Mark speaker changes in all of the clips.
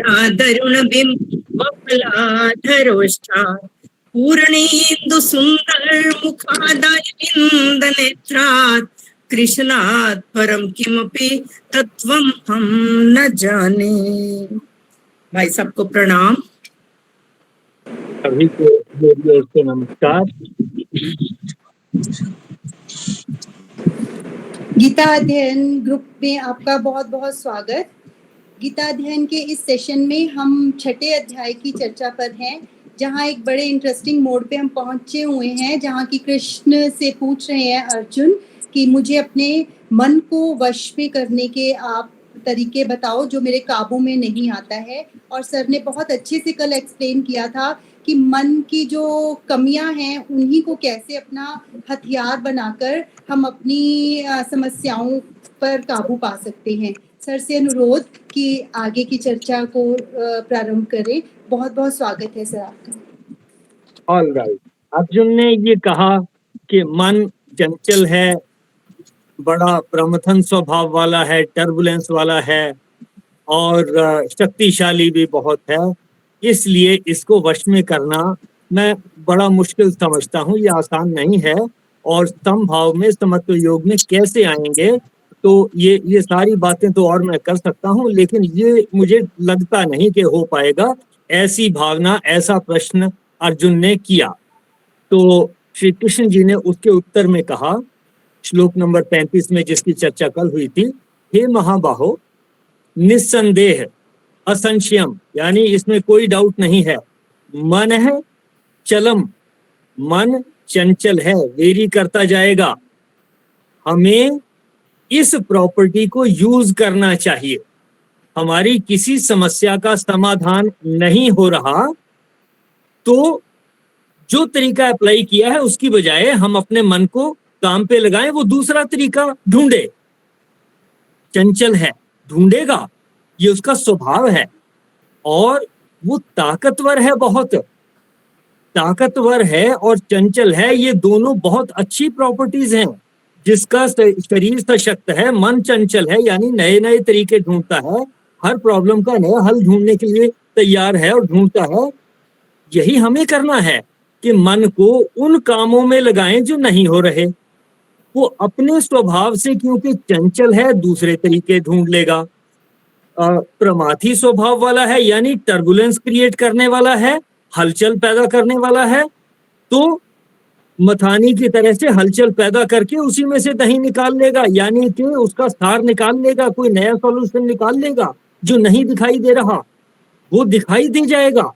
Speaker 1: तरुणबिम्बफलाधरोष्ठात् पूर्णेन्दु सुन्दर मुखादरविन्द नेत्रात् कृष्णात् परम किमपि तत्वं हम न जाने। भाई सबको प्रणाम।
Speaker 2: सभी को मेरी ओर से नमस्कार।
Speaker 3: गीता अध्ययन ग्रुप में आपका बहुत बहुत स्वागत। गीता अध्ययन के इस सेशन में हम छठे अध्याय की चर्चा पर हैं, जहां एक बड़े इंटरेस्टिंग मोड पे हम पहुंचे हुए हैं, जहां की कृष्ण से पूछ रहे हैं अर्जुन कि मुझे अपने मन को वश में करने के आप तरीके बताओ जो मेरे काबू में नहीं आता है। और सर ने बहुत अच्छे से कल एक्सप्लेन किया था कि मन की जो कमियां हैं उन्हीं को कैसे अपना हथियार बनाकर हम अपनी समस्याओं पर काबू पा सकते हैं। सर से अनुरोध कि आगे की चर्चा को प्रारंभ करें। बहुत बहुत स्वागत है सर आपका।
Speaker 2: All right. अर्जुन ने ये कहा कि मन चंचल है, बड़ा प्रमथन स्वभाव वाला है, टर्बुलेंस वाला है और शक्तिशाली भी बहुत है, इसलिए इसको वश में करना मैं बड़ा मुश्किल समझता हूँ। ये आसान नहीं है। और समभाव में, समत्व योग में कैसे आएंगे, तो ये सारी बातें तो और मैं कर सकता हूँ, लेकिन ये मुझे लगता नहीं कि हो पाएगा। ऐसी भावना, ऐसा प्रश्न अर्जुन ने किया। तो श्री कृष्ण जी ने उसके उत्तर में कहा, श्लोक नंबर 35 में जिसकी चर्चा कल हुई थी, हे महाबाहो, निस्संदेह, असंशयम, यानी इसमें कोई डाउट नहीं है, मन है चलम, मन चंचल है, वेरी करता जाएगा। हमें इस प्रॉपर्टी को यूज करना चाहिए। हमारी किसी समस्या का समाधान नहीं हो रहा तो जो तरीका अप्लाई किया है उसकी बजाय हम अपने मन को काम पे लगाएं, वो दूसरा तरीका ढूंढे। चंचल है, ढूंढेगा, ये उसका स्वभाव है। और वो ताकतवर है, बहुत ताकतवर है और चंचल है, ये दोनों बहुत अच्छी प्रॉपर्टीज हैं। जिसका शरीर सशक्त है, मन चंचल है, यानी नए नए तरीके ढूंढता है, हर प्रॉब्लम का नया हल ढूंढने के लिए तैयार है और ढूंढता है। यही हमें करना है कि मन को उन कामों में लगाएं जो नहीं हो रहे। वो अपने स्वभाव से क्योंकि चंचल है, दूसरे तरीके ढूंढ लेगा। प्रमाथी स्वभाव वाला है, यानी टर्बुलेंस क्रिएट करने वाला है, हलचल पैदा करने वाला है, तो मथानी की तरह से हलचल पैदा करके उसी में से दही निकाल लेगा, यानी कि उसका सार निकाल लेगा, कोई नया सॉल्यूशन निकाल लेगा। जो नहीं दिखाई दे रहा वो दिखाई दे जाएगा।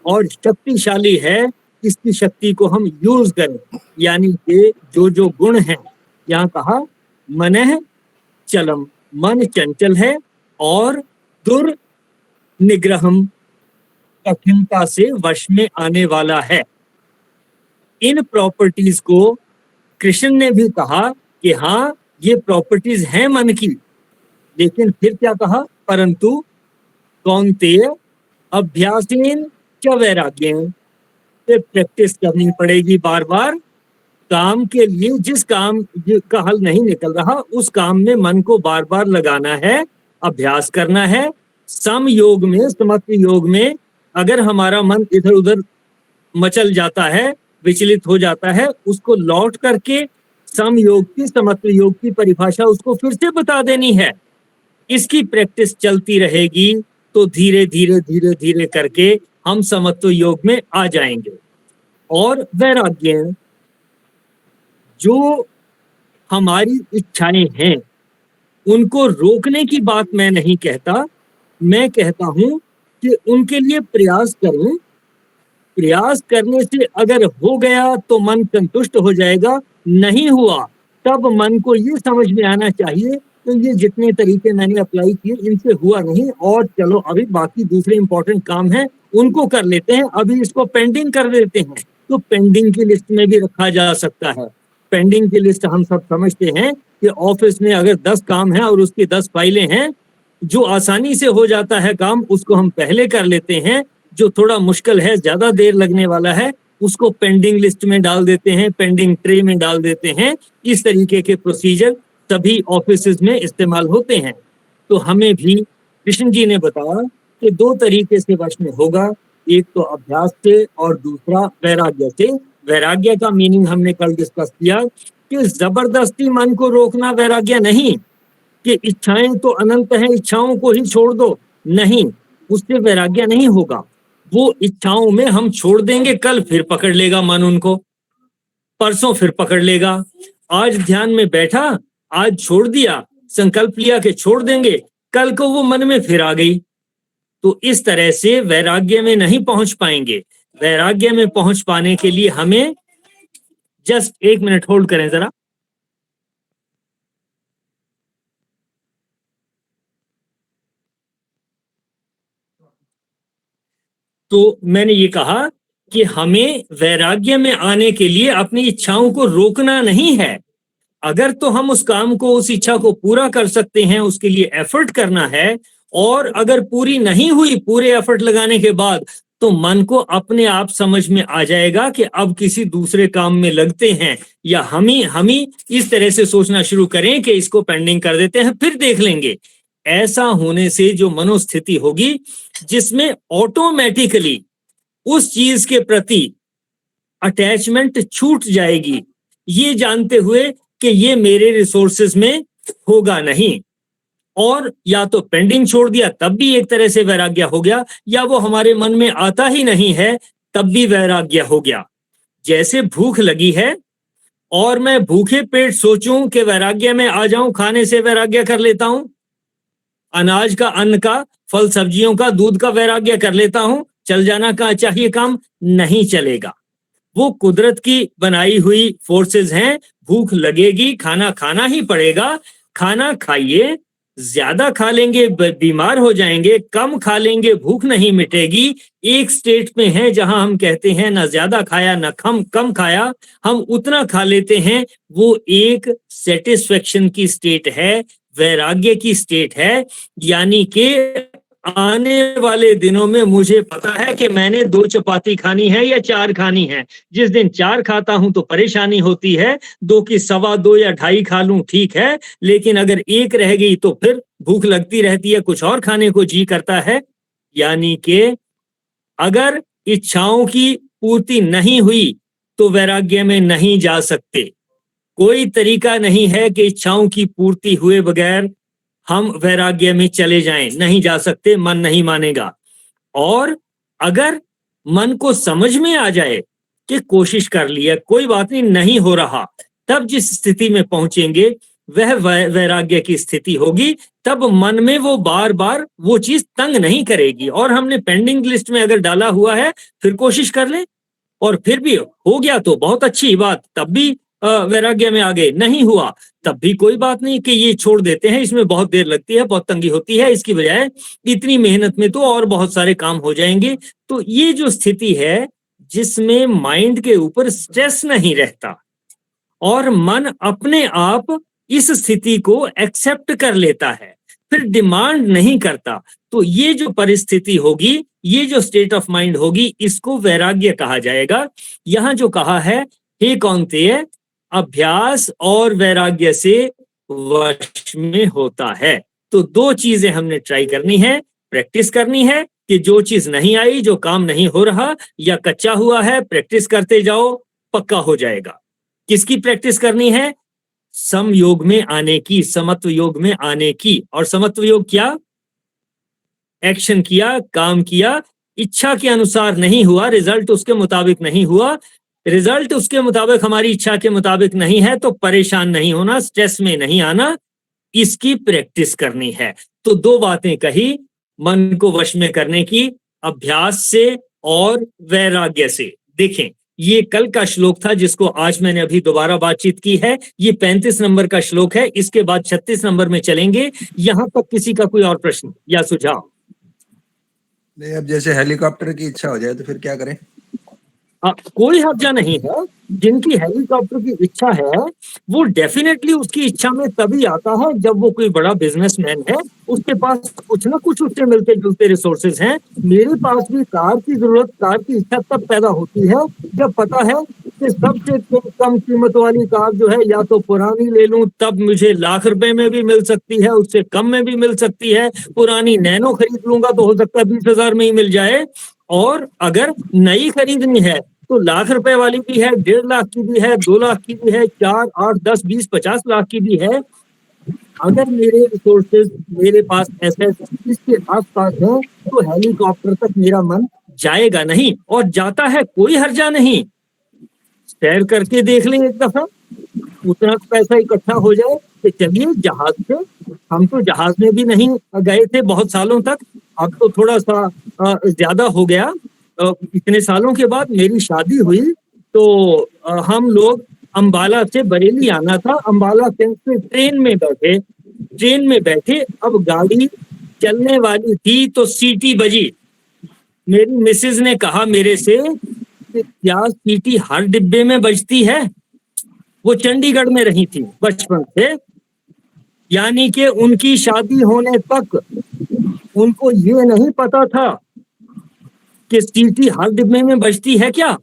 Speaker 2: और शक्तिशाली है, इसकी शक्ति को हम यूज करें, यानी कि जो जो गुण हैं, यहाँ कहा मनः चलम, मन चंचल है और दुर्निग्रहम, कठिनता से वश में आने वाला है। इन प्रॉपर्टीज को कृष्ण ने भी कहा कि हाँ, ये प्रॉपर्टीज हैं मन की, लेकिन फिर क्या कहा, परंतु कौन्तेय अभ्यासेन च वैराग्येन, प्रैक्टिस करनी पड़ेगी बार बार। काम के लिए जिस काम का हल नहीं निकल रहा, उस काम में मन को बार बार लगाना है, अभ्यास करना है। सम योग में, समत्व योग में अगर हमारा मन इधर उधर मचल जाता है, विचलित हो जाता है, उसको लौट करके सम योग की, समत्व योग की परिभाषा उसको फिर से बता देनी है। इसकी प्रैक्टिस चलती रहेगी तो धीरे धीरे धीरे धीरे करके हम समत्व योग में आ जाएंगे। और वैराग्य, जो हमारी इच्छाएं हैं उनको रोकने की बात मैं नहीं कहता, मैं कहता हूं कि उनके लिए प्रयास करें। प्रयास करने से अगर हो गया तो मन संतुष्ट हो जाएगा, नहीं हुआ तब मन को ये समझ में आना चाहिए तो ये जितने तरीके मैंने अप्लाई किए इनसे हुआ नहीं, और चलो अभी बाकी दूसरे इंपॉर्टेंट काम हैं उनको कर लेते हैं, अभी इसको पेंडिंग कर देते हैं। तो पेंडिंग की लिस्ट में भी रखा जा सकता है। पेंडिंग की लिस्ट हम सब समझते हैं कि ऑफिस में अगर 10 काम है और उसकी 10 फाइलें हैं, जो आसानी से हो जाता है काम उसको हम पहले कर लेते हैं, जो थोड़ा मुश्किल है, ज्यादा देर लगने वाला है, उसको पेंडिंग लिस्ट में डाल देते हैं, पेंडिंग ट्रे में डाल देते हैं। इस तरीके के प्रोसीजर सभी ऑफिस में इस्तेमाल होते हैं। तो हमें भी कृष्ण जी ने बताया कि दो तरीके से वश में होगा, एक तो अभ्यास से और दूसरा वैराग्य से। वैराग्य का मीनिंग हमने कल डिस्कस किया कि जबरदस्ती मन को रोकना वैराग्य नहीं, कि इच्छाएं तो अनंत हैं, इच्छाओं को ही छोड़ दो, नहीं, उससे वैराग्य नहीं होगा। वो इच्छाओं में हम छोड़ देंगे, कल फिर पकड़ लेगा मन उनको, परसों फिर पकड़ लेगा। आज ध्यान में बैठा, आज छोड़ दिया, संकल्प लिया कि छोड़ देंगे, कल को वो मन में फिर आ गई। तो इस तरह से वैराग्य में नहीं पहुंच पाएंगे। वैराग्य में पहुंच पाने के लिए हमें, जस्ट 1 मिनट होल्ड करें जरा। तो मैंने ये कहा कि हमें वैराग्य में आने के लिए अपनी इच्छाओं को रोकना नहीं है। अगर तो हम उस काम को, उस इच्छा को पूरा कर सकते हैं, उसके लिए एफर्ट करना है, और अगर पूरी नहीं हुई पूरे एफर्ट लगाने के बाद, तो मन को अपने आप समझ में आ जाएगा कि अब किसी दूसरे काम में लगते हैं, या हम ही इस तरह से सोचना शुरू करें कि इसको पेंडिंग कर देते हैं, फिर देख लेंगे। ऐसा होने से जो मनोस्थिति होगी जिसमें ऑटोमेटिकली उस चीज के प्रति अटैचमेंट छूट जाएगी, ये जानते हुए कि ये मेरे रिसोर्सेज में होगा नहीं, और या तो पेंडिंग छोड़ दिया तब भी एक तरह से वैराग्य हो गया, या वो हमारे मन में आता ही नहीं है तब भी वैराग्य हो गया। जैसे भूख लगी है और मैं भूखे पेट सोचूं कि वैराग्य में आ जाऊं, खाने से वैराग्य कर लेता हूं, अनाज का, अन्न का, फल सब्जियों का, दूध का वैराग्य कर लेता हूं, चल जाना का चाहिए काम, नहीं चलेगा। वो कुदरत की बनाई हुई फोर्सेस हैं, भूख लगेगी, खाना खाना ही पड़ेगा। खाना खाइए, ज्यादा खा लेंगे बीमार हो जाएंगे, कम खा लेंगे भूख नहीं मिटेगी। एक स्टेट में है जहां हम कहते हैं ना ज्यादा खाया ना कम खाया, हम उतना खा लेते हैं, वो एक सेटिस्फेक्शन की स्टेट है, वैराग्य की स्टेट है। यानी कि आने वाले दिनों में मुझे पता है कि मैंने 2 चपाती खानी है या 4 खानी है। जिस दिन 4 खाता हूं तो परेशानी होती है, 2 की 2.25 या 2.5 खा लूं ठीक है, लेकिन अगर 1 रह गई तो फिर भूख लगती रहती है, कुछ और खाने को जी करता है। यानी कि अगर इच्छाओं की पूर्ति नहीं हुई तो वैराग्य में नहीं जा सकते। कोई तरीका नहीं है कि इच्छाओं की पूर्ति हुए बगैर हम वैराग्य में चले जाएं, नहीं जा सकते, मन नहीं मानेगा। और अगर मन को समझ में आ जाए कि कोशिश कर लिया, कोई बात नहीं, नहीं हो रहा, तब जिस स्थिति में पहुंचेंगे वह वैराग्य की स्थिति होगी। तब मन में वो बार बार वो चीज तंग नहीं करेगी। और हमने पेंडिंग लिस्ट में अगर डाला हुआ है, फिर कोशिश कर ले, और फिर भी हो गया तो बहुत अच्छी बात, तब भी वैराग्य में आ गए, नहीं हुआ तब भी कोई बात नहीं कि ये छोड़ देते हैं, इसमें बहुत देर लगती है, बहुत तंगी होती है, इसकी बजाय इतनी मेहनत में तो और बहुत सारे काम हो जाएंगे। तो ये जो स्थिति है जिसमें माइंड के ऊपर स्ट्रेस नहीं रहता और मन अपने आप इस स्थिति को एक्सेप्ट कर लेता है, फिर डिमांड नहीं करता, तो ये जो परिस्थिति होगी, ये जो स्टेट ऑफ माइंड होगी, इसको वैराग्य कहा जाएगा। यहाँ जो कहा है, हे कौन्तेय, अभ्यास और वैराग्य से वश में होता है। तो 2 चीजें हमने ट्राई करनी है, प्रैक्टिस करनी है कि जो चीज नहीं आई, जो काम नहीं हो रहा या कच्चा हुआ है, प्रैक्टिस करते जाओ, पक्का हो जाएगा। किसकी प्रैक्टिस करनी है? सम योग में आने की, समत्व योग में आने की। और समत्व योग क्या? एक्शन किया, काम किया, इच्छा के अनुसार नहीं हुआ, रिजल्ट उसके मुताबिक नहीं हुआ, रिजल्ट उसके मुताबिक हमारी इच्छा के मुताबिक नहीं है, तो परेशान नहीं होना, स्ट्रेस में नहीं आना, इसकी प्रैक्टिस करनी है। तो 2 बातें कही, मन को वश में करने की, अभ्यास से और वैराग्य से। देखें, ये कल का श्लोक था जिसको आज मैंने अभी दोबारा बातचीत की है। ये 35 नंबर का श्लोक है, इसके बाद 36 नंबर में चलेंगे। यहां तक किसी का कोई और प्रश्न या सुझाव?
Speaker 4: नहीं, अब जैसे हेलीकॉप्टर की इच्छा हो जाए तो फिर क्या करें?
Speaker 2: कोई हर्जा नहीं है। जिनकी हेलीकॉप्टर की इच्छा है वो डेफिनेटली उसकी इच्छा में तभी आता है जब वो कोई बड़ा बिजनेसमैन है, उसके पास कुछ ना कुछ उससे मिलते जुलते रिसोर्सेज हैं। मेरे पास भी कार की जरूरत, कार की इच्छा तब पैदा होती है जब पता है उससे सबसे कम कीमत वाली कार जो है या तो पुरानी ले लूं, तब मुझे लाख रुपए में भी मिल सकती है, उससे कम में भी मिल सकती है। पुरानी नैनो खरीद लूंगा तो हो सकता है 20,000 में ही मिल जाए। और अगर नई खरीदनी है तो लाख रुपए वाली भी है, 1.5 लाख की भी है, 2 लाख की भी है, 4, 8, 10, 20, 50 लाख की भी है। अगर मेरे रिसोर्सेज, मेरे पास एसेट्स इसके आसपास है तो हेलीकॉप्टर तक मेरा मन जाएगा नहीं, और जाता है कोई हर्जा नहीं। सैर करके देख लें एक दफा, उतना पैसा इकट्ठा हो जाए कि चलिए जहाज से, हम तो जहाज में भी नहीं गए थे बहुत सालों तक, अब तो थोड़ा सा ज्यादा हो गया। इतने सालों के बाद मेरी शादी हुई तो हम लोग अंबाला से बरेली आना था, अंबाला से ट्रेन में बैठे। अब गाड़ी चलने वाली थी तो सीटी बजी। मेरी मिसेज ने कहा मेरे से कि क्या सीटी हर डिब्बे में बजती है? वो चंडीगढ़ में रही थी बचपन से, यानी कि उनकी शादी होने तक उनको ये नहीं पता था कि सीटी हर डिब्बे में बजती है क्या।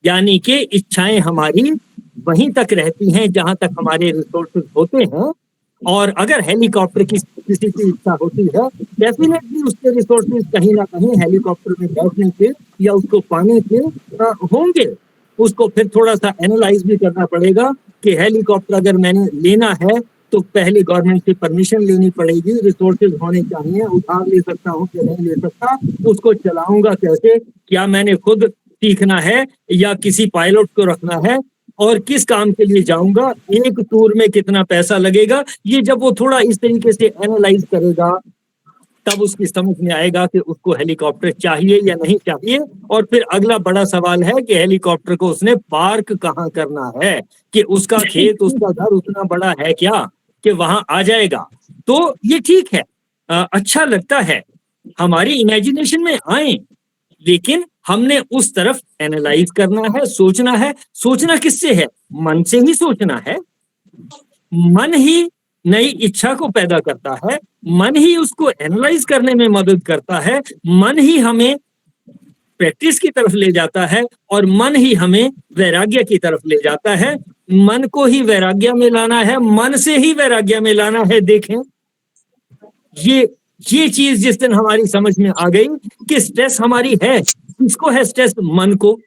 Speaker 2: यानी कि इच्छाएं हमारी वहीं तक रहती हैं जहां तक हमारे रिसोर्सेज होते हैं। और अगर हेलीकॉप्टर की किसी की इच्छा होती है, डेफिनेटली उसके रिसोर्सेज कहीं ना कहीं हेलीकॉप्टर में बैठने के या उसको पाने के होंगे। उसको फिर थोड़ा सा एनालाइज भी करना पड़ेगा कि हेलीकॉप्टर अगर मैंने लेना है तो पहले गवर्नमेंट से परमिशन लेनी पड़ेगी, रिसोर्सेज होने चाहिए, उधार ले सकता हूँ कि नहीं ले सकता, उसको चलाऊंगा कैसे, क्या मैंने खुद सीखना है या किसी पायलट को रखना है, और किस काम के लिए जाऊंगा, एक टूर में कितना पैसा लगेगा। ये जब वो थोड़ा इस तरीके से एनालाइज करेगा तब उसकी समझ में आएगा कि उसको हेलीकॉप्टर चाहिए या नहीं चाहिए। और फिर अगला बड़ा सवाल है कि हेलीकॉप्टर को उसने पार्क कहाँ करना है, कि उसका खेत, उसका घर उतना बड़ा है क्या कि वहां आ जाएगा। तो ये ठीक है, अच्छा लगता है, हमारी इमेजिनेशन में आए, लेकिन हमने उस तरफ एनालाइज करना है, सोचना है। सोचना किससे है? मन से ही सोचना है। मन ही नई इच्छा को पैदा करता है, मन ही उसको एनालाइज करने में मदद करता है, मन ही हमें प्रैक्टिस की तरफ ले जाता है, और मन ही हमें वैराग्य की तरफ ले जाता है। मन को ही वैराग्य में लाना है, मन से ही वैराग्य में लाना है। देखें, ये चीज जिस दिन हमारी समझ में आ गई कि स्ट्रेस हमारी है, किसको है स्ट्रेस? मन को।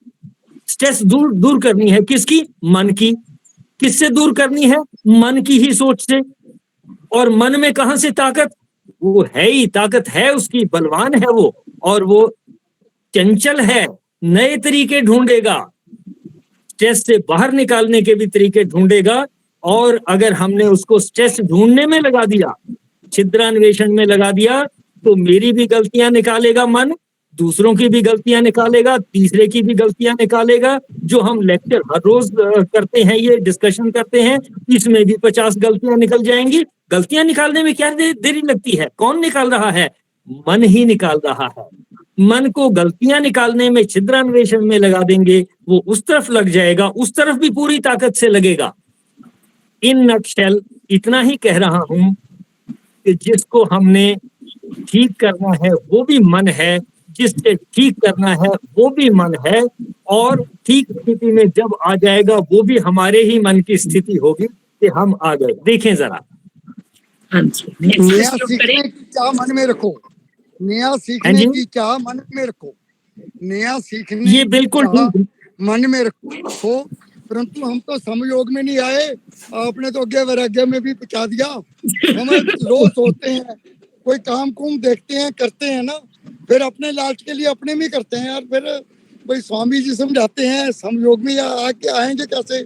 Speaker 2: स्ट्रेस दूर करनी है किसकी? मन की। किससे दूर करनी है? मन की ही सोच से। और मन में कहां से ताकत? वो है ही, ताकत है उसकी, बलवान है वो, और वो चंचल है, नए तरीके ढूंढेगा, स्ट्रेस से बाहर निकालने के भी तरीके ढूंढेगा। और अगर हमने उसको स्ट्रेस ढूंढने में लगा दिया, छिद्रान्वेषण में लगा दिया, तो मेरी भी गलतियां निकालेगा मन, दूसरों की भी गलतियां निकालेगा, तीसरे की भी गलतियां निकालेगा। जो हम लेक्चर हर रोज करते हैं, ये डिस्कशन करते हैं, इसमें भी 50 गलतियां निकल जाएंगी। गलतियां निकालने में क्या देरी लगती है? कौन निकाल रहा है? मन ही निकाल रहा है। मन को गलतियां निकालने में, छिद्रान्वेषण में लगा देंगे, वो उस तरफ लग जाएगा, उस तरफ भी पूरी ताकत से लगेगा। इन नटशेल इतना ही कह रहा हूं कि जिसको हमने ठीक करना है वो भी मन है, जिससे ठीक करना है वो भी मन है, और ठीक स्थिति में जब आ जाएगा वो भी हमारे ही मन की स्थिति होगी कि हम आ गए। देखें जरा,
Speaker 5: नया सीखने की चाह मन में रखो, नया सीखने की चाह मन में रखो, नया सीखने
Speaker 2: ये बिल्कुल
Speaker 5: की मन में रखो। परंतु हम तो समयोग में नहीं आए, आपने तो अज्ञा वैराग्य में भी पहुंचा दिया। हम रोज सोते हैं, कोई काम कुम देखते हैं, करते हैं ना, फिर अपने लालच के लिए अपने में करते हैं यार। फिर भाई स्वामी जी समझाते हैं समयोग में आके आएंगे कैसे,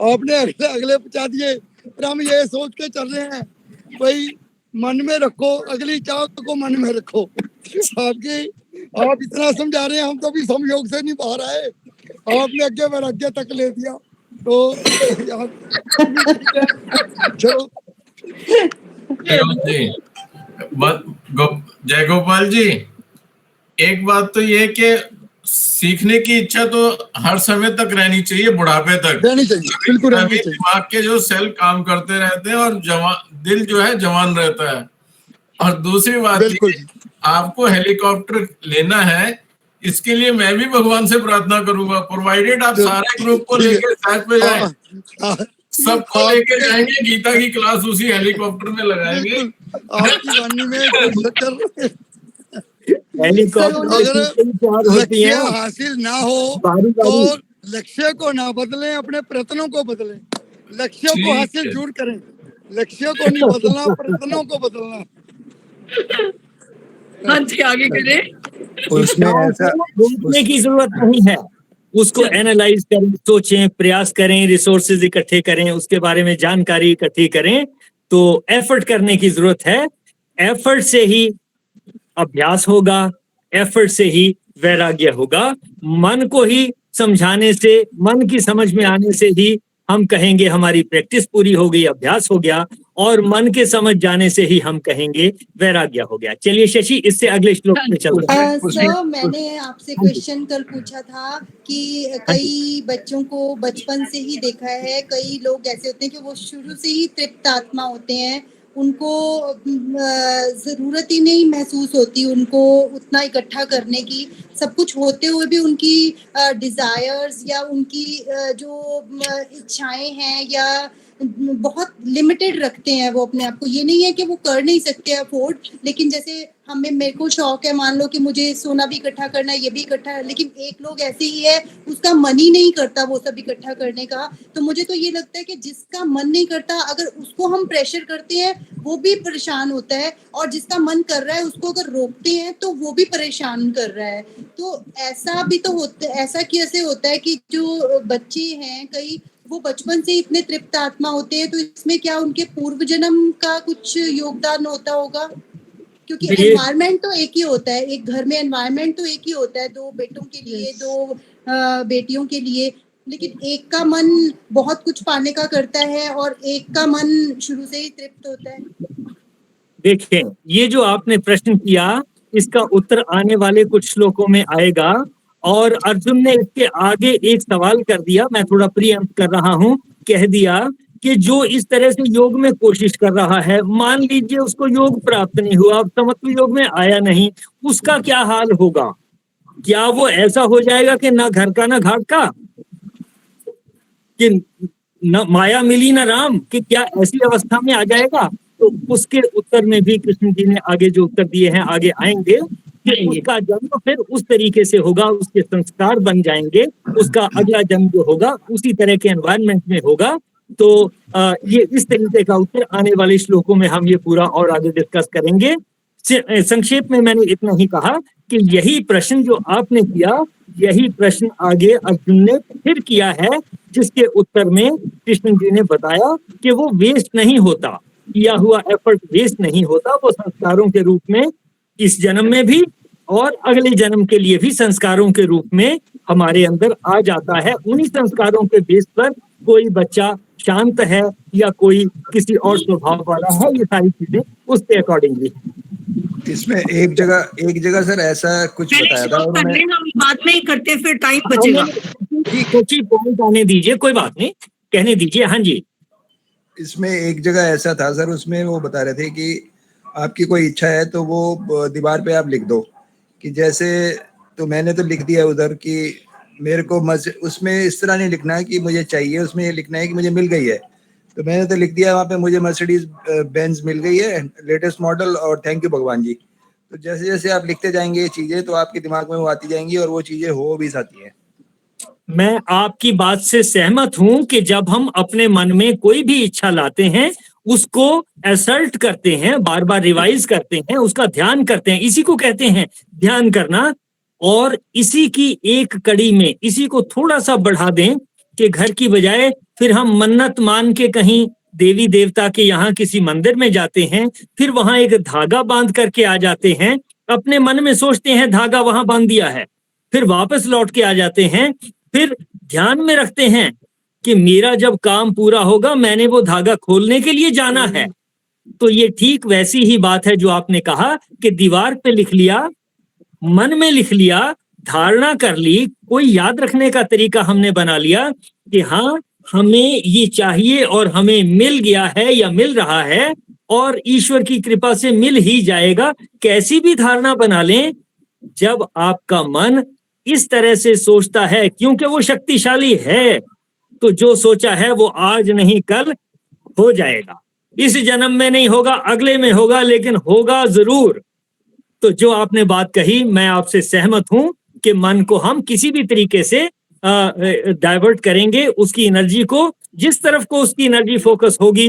Speaker 5: आपने अगले पहुंचा दिए। फिर हम ये सोच के चल रहे हैं भाई मन में रखो, अगली चाह को मन में रखो। आप इतना समझा रहे हैं, हम तो भी समयोग से नहीं बाहर आए, आपने अज्ञा वैराग्य तक ले दिया। तो चलो
Speaker 6: जय गोपाल जी, एक बात तो ये कि सीखने की इच्छा तो हर समय तक रहनी चाहिए, बुढ़ापे तक
Speaker 5: रहनी चाहिए, बिल्कुल रहनी चाहिए।
Speaker 6: दिमाग के जो सेल काम करते रहते हैं और दिल जो है जवान रहता है। और दूसरी बात, आपको हेलीकॉप्टर लेना है इसके लिए मैं भी भगवान से प्रार्थना करूंगा, प्रोवाइडेड आप
Speaker 5: तो
Speaker 6: सारे ग्रुप को
Speaker 5: ठीक है।
Speaker 6: लेकर साथ में जाए,
Speaker 5: हाँ,
Speaker 6: सबको लेके जाएंगे, गीता की क्लास उसी हेलीकॉप्टर में लगाएंगे।
Speaker 5: बिल्कुल आपकी वाणी में कोई शक्कर
Speaker 2: हेलीकॉप्टर
Speaker 5: अगर
Speaker 2: की तैयार होती
Speaker 5: लक्ष्य
Speaker 2: है,
Speaker 5: हासिल ना हो
Speaker 2: बारी
Speaker 5: तो
Speaker 2: बारी।
Speaker 5: लक्ष्य को ना बदलें, अपने प्रयत्नों को बदलें। लक्ष्य को
Speaker 6: ठीक
Speaker 5: हासिल
Speaker 6: है।
Speaker 5: जरूर करें, लक्ष्य को नहीं बदलना, प्रयत्नों को बदलना।
Speaker 1: हाँ जी, आगे करें।
Speaker 4: उसमें
Speaker 2: इच्छाओं
Speaker 4: ऐसा
Speaker 2: को रोकने की जरूरत नहीं है, उसको एनालाइज करें, सोचें, प्रयास करें, रिसोर्सेज इकट्ठे करें, उसके बारे में जानकारी इकट्ठी करें। तो एफर्ट करने की जरूरत है। एफर्ट से ही अभ्यास होगा, एफर्ट से ही वैराग्य होगा। मन को ही समझाने से, मन की समझ में आने से ही हम कहेंगे हमारी प्रैक्टिस पूरी हो गई, अभ्यास हो गया, और मन के समझ जाने से ही हम कहेंगे वैराग्य हो गया। चलिए शशि, इससे अगले श्लोक में चलते हैं।
Speaker 3: सर, मैंने आपसे क्वेश्चन कल पूछा था कि कई बच्चों को बचपन से ही देखा है, कई लोग ऐसे होते हैं कि वो शुरू से ही तृप्त आत्मा होते हैं, उनको जरूरत ही नहीं महसूस होती उनको उतना इकट्ठा करने की, सब कुछ होते हुए भी उनकी डिजायर्स या उनकी जो इच्छाएं हैं या बहुत लिमिटेड रखते हैं वो अपने आप को। ये नहीं है कि वो कर नहीं सकते अफोर्ड, लेकिन जैसे मेरे को शौक है, मान लो कि मुझे सोना भी इकट्ठा करना है, ये भी इकट्ठा है, लेकिन एक लोग ऐसे ही है उसका मन ही नहीं करता वो सब इकट्ठा करने का। तो मुझे तो ये लगता है कि जिसका मन नहीं करता अगर उसको हम प्रेशर करते हैं वो भी परेशान होता है, और जिसका मन कर रहा है उसको अगर रोकते हैं तो वो भी परेशान कर रहा है। तो ऐसा भी तो होता है, ऐसा कैसे होता है कि जो बच्चे हैं कई वो बचपन से इतने तृप्त आत्मा होते हैं, तो इसमें क्या उनके पूर्व जन्म का कुछ योगदान होता होगा? क्योंकि एनवायरनमेंट तो एक ही होता है, एक घर में एनवायरनमेंट तो एक ही होता है, दो बेटों के लिए, दो बेटियों के लिए, लेकिन एक का मन बहुत कुछ पाने का करता है और एक का मन शुरू से ही तृप्त होता है।
Speaker 2: देखें, ये जो आपने प्रश्न किया इसका उत्तर आने वाले कुछ श्लोकों में आएगा, और अर्जुन ने इसके आगे एक सवाल कर दिया, मैं थोड़ा प्रीएम्प्ट कर रहा हूं, कह दिया कि जो इस तरह से योग में कोशिश कर रहा है, मान लीजिए उसको योग प्राप्त नहीं हुआ, अब समत्व योग में आया नहीं, उसका क्या हाल होगा? क्या वो ऐसा हो जाएगा कि ना घर का ना घाट का, कि न माया मिली ना राम, कि क्या ऐसी अवस्था में आ जाएगा? तो उसके उत्तर में भी कृष्ण जी ने आगे जो उत्तर दिए हैं, आगे आएंगे, कि उसका जन्म फिर उस तरीके से होगा, उसके संस्कार बन जाएंगे, उसका अगला जन्म जो होगा उसी तरह के एनवायरनमेंट में होगा। तो ये इस तरीके का उत्तर आने वाले श्लोकों में हम ये पूरा और आगे डिस्कस करेंगे। संक्षेप में मैंने इतना ही कहा कि यही प्रश्न जो आपने किया, यही प्रश्न आगे अर्जुन ने फिर किया है, जिसके उत्तर में कृष्ण जी ने बताया कि वो वेस्ट नहीं होता, किया हुआ एफर्ट वेस्ट नहीं होता, वो संस्कारों के रूप में इस जन्म में भी और अगले जन्म के लिए भी संस्कारों के रूप में हमारे अंदर आ जाता है। उन्हीं संस्कारों के बेस पर कोई बच्चा शांत है या कोई किसी और स्वभाव वाला है, ये सारी चीजें उसके अकॉर्डिंगली।
Speaker 4: इसमें एक जगह सर ऐसा कुछ बताया था उन्होंने,
Speaker 1: हम बाद में ही करते, फिर टाइम बचेगा।
Speaker 2: कुछ ही पॉइंट आने दीजिए, कोई बात नहीं, कहने दीजिए। हाँ जी,
Speaker 4: इसमें एक जगह ऐसा था सर, उसमें वो बता रहे थे कि आपकी कोई इच्छा है तो वो दीवार पे आप लिख दो, कि जैसे, तो मैंने तो लिख दिया उधर कि मेरे को उसमें इस तरह नहीं लिखना है कि मुझे चाहिए, उसमें ये लिखना है कि मुझे मिल गई है। तो मैंने तो लिख दिया वहाँ पे, मुझे मर्सिडीज बेंज मिल गई है, लेटेस्ट मॉडल, और थैंक यू भगवान जी। तो जैसे जैसे आप लिखते जाएंगे ये चीजें, तो आपके दिमाग में वो आती जाएंगी और वो चीजें हो भी जाती हैं।
Speaker 2: मैं आपकी बात से सहमत हूं कि जब हम अपने मन में कोई भी इच्छा लाते हैं, उसको असर्ट करते हैं, बार बार रिवाइज करते हैं, उसका ध्यान करते हैं, इसी को कहते हैं ध्यान करना। और इसी की एक कड़ी में इसी को थोड़ा सा बढ़ा दें कि घर की बजाय फिर हम मन्नत मान के कहीं देवी देवता के यहाँ किसी मंदिर में जाते हैं, फिर वहां एक धागा बांध करके आ जाते हैं, अपने मन में सोचते हैं धागा वहां बांध दिया है, फिर वापस लौट के आ जाते हैं, फिर ध्यान में रखते हैं कि मेरा जब काम पूरा होगा मैंने वो धागा खोलने के लिए जाना है। तो ये ठीक वैसी ही बात है जो आपने कहा कि दीवार पे लिख लिया, मन में लिख लिया, धारणा कर ली, कोई याद रखने का तरीका हमने बना लिया कि हाँ हमें ये चाहिए और हमें मिल गया है या मिल रहा है, और ईश्वर की कृपा से मिल ही जाएगा। कैसी भी धारणा बना लें, जब आपका मन इस तरह से सोचता है, क्योंकि वो शक्तिशाली है, तो जो सोचा है वो आज नहीं कल हो जाएगा। इस जन्म में नहीं होगा, अगले में होगा, लेकिन होगा जरूर। तो जो आपने बात कही, मैं आपसे सहमत हूं कि मन को हम किसी भी तरीके से डाइवर्ट करेंगे, उसकी एनर्जी को जिस तरफ को उसकी एनर्जी फोकस होगी,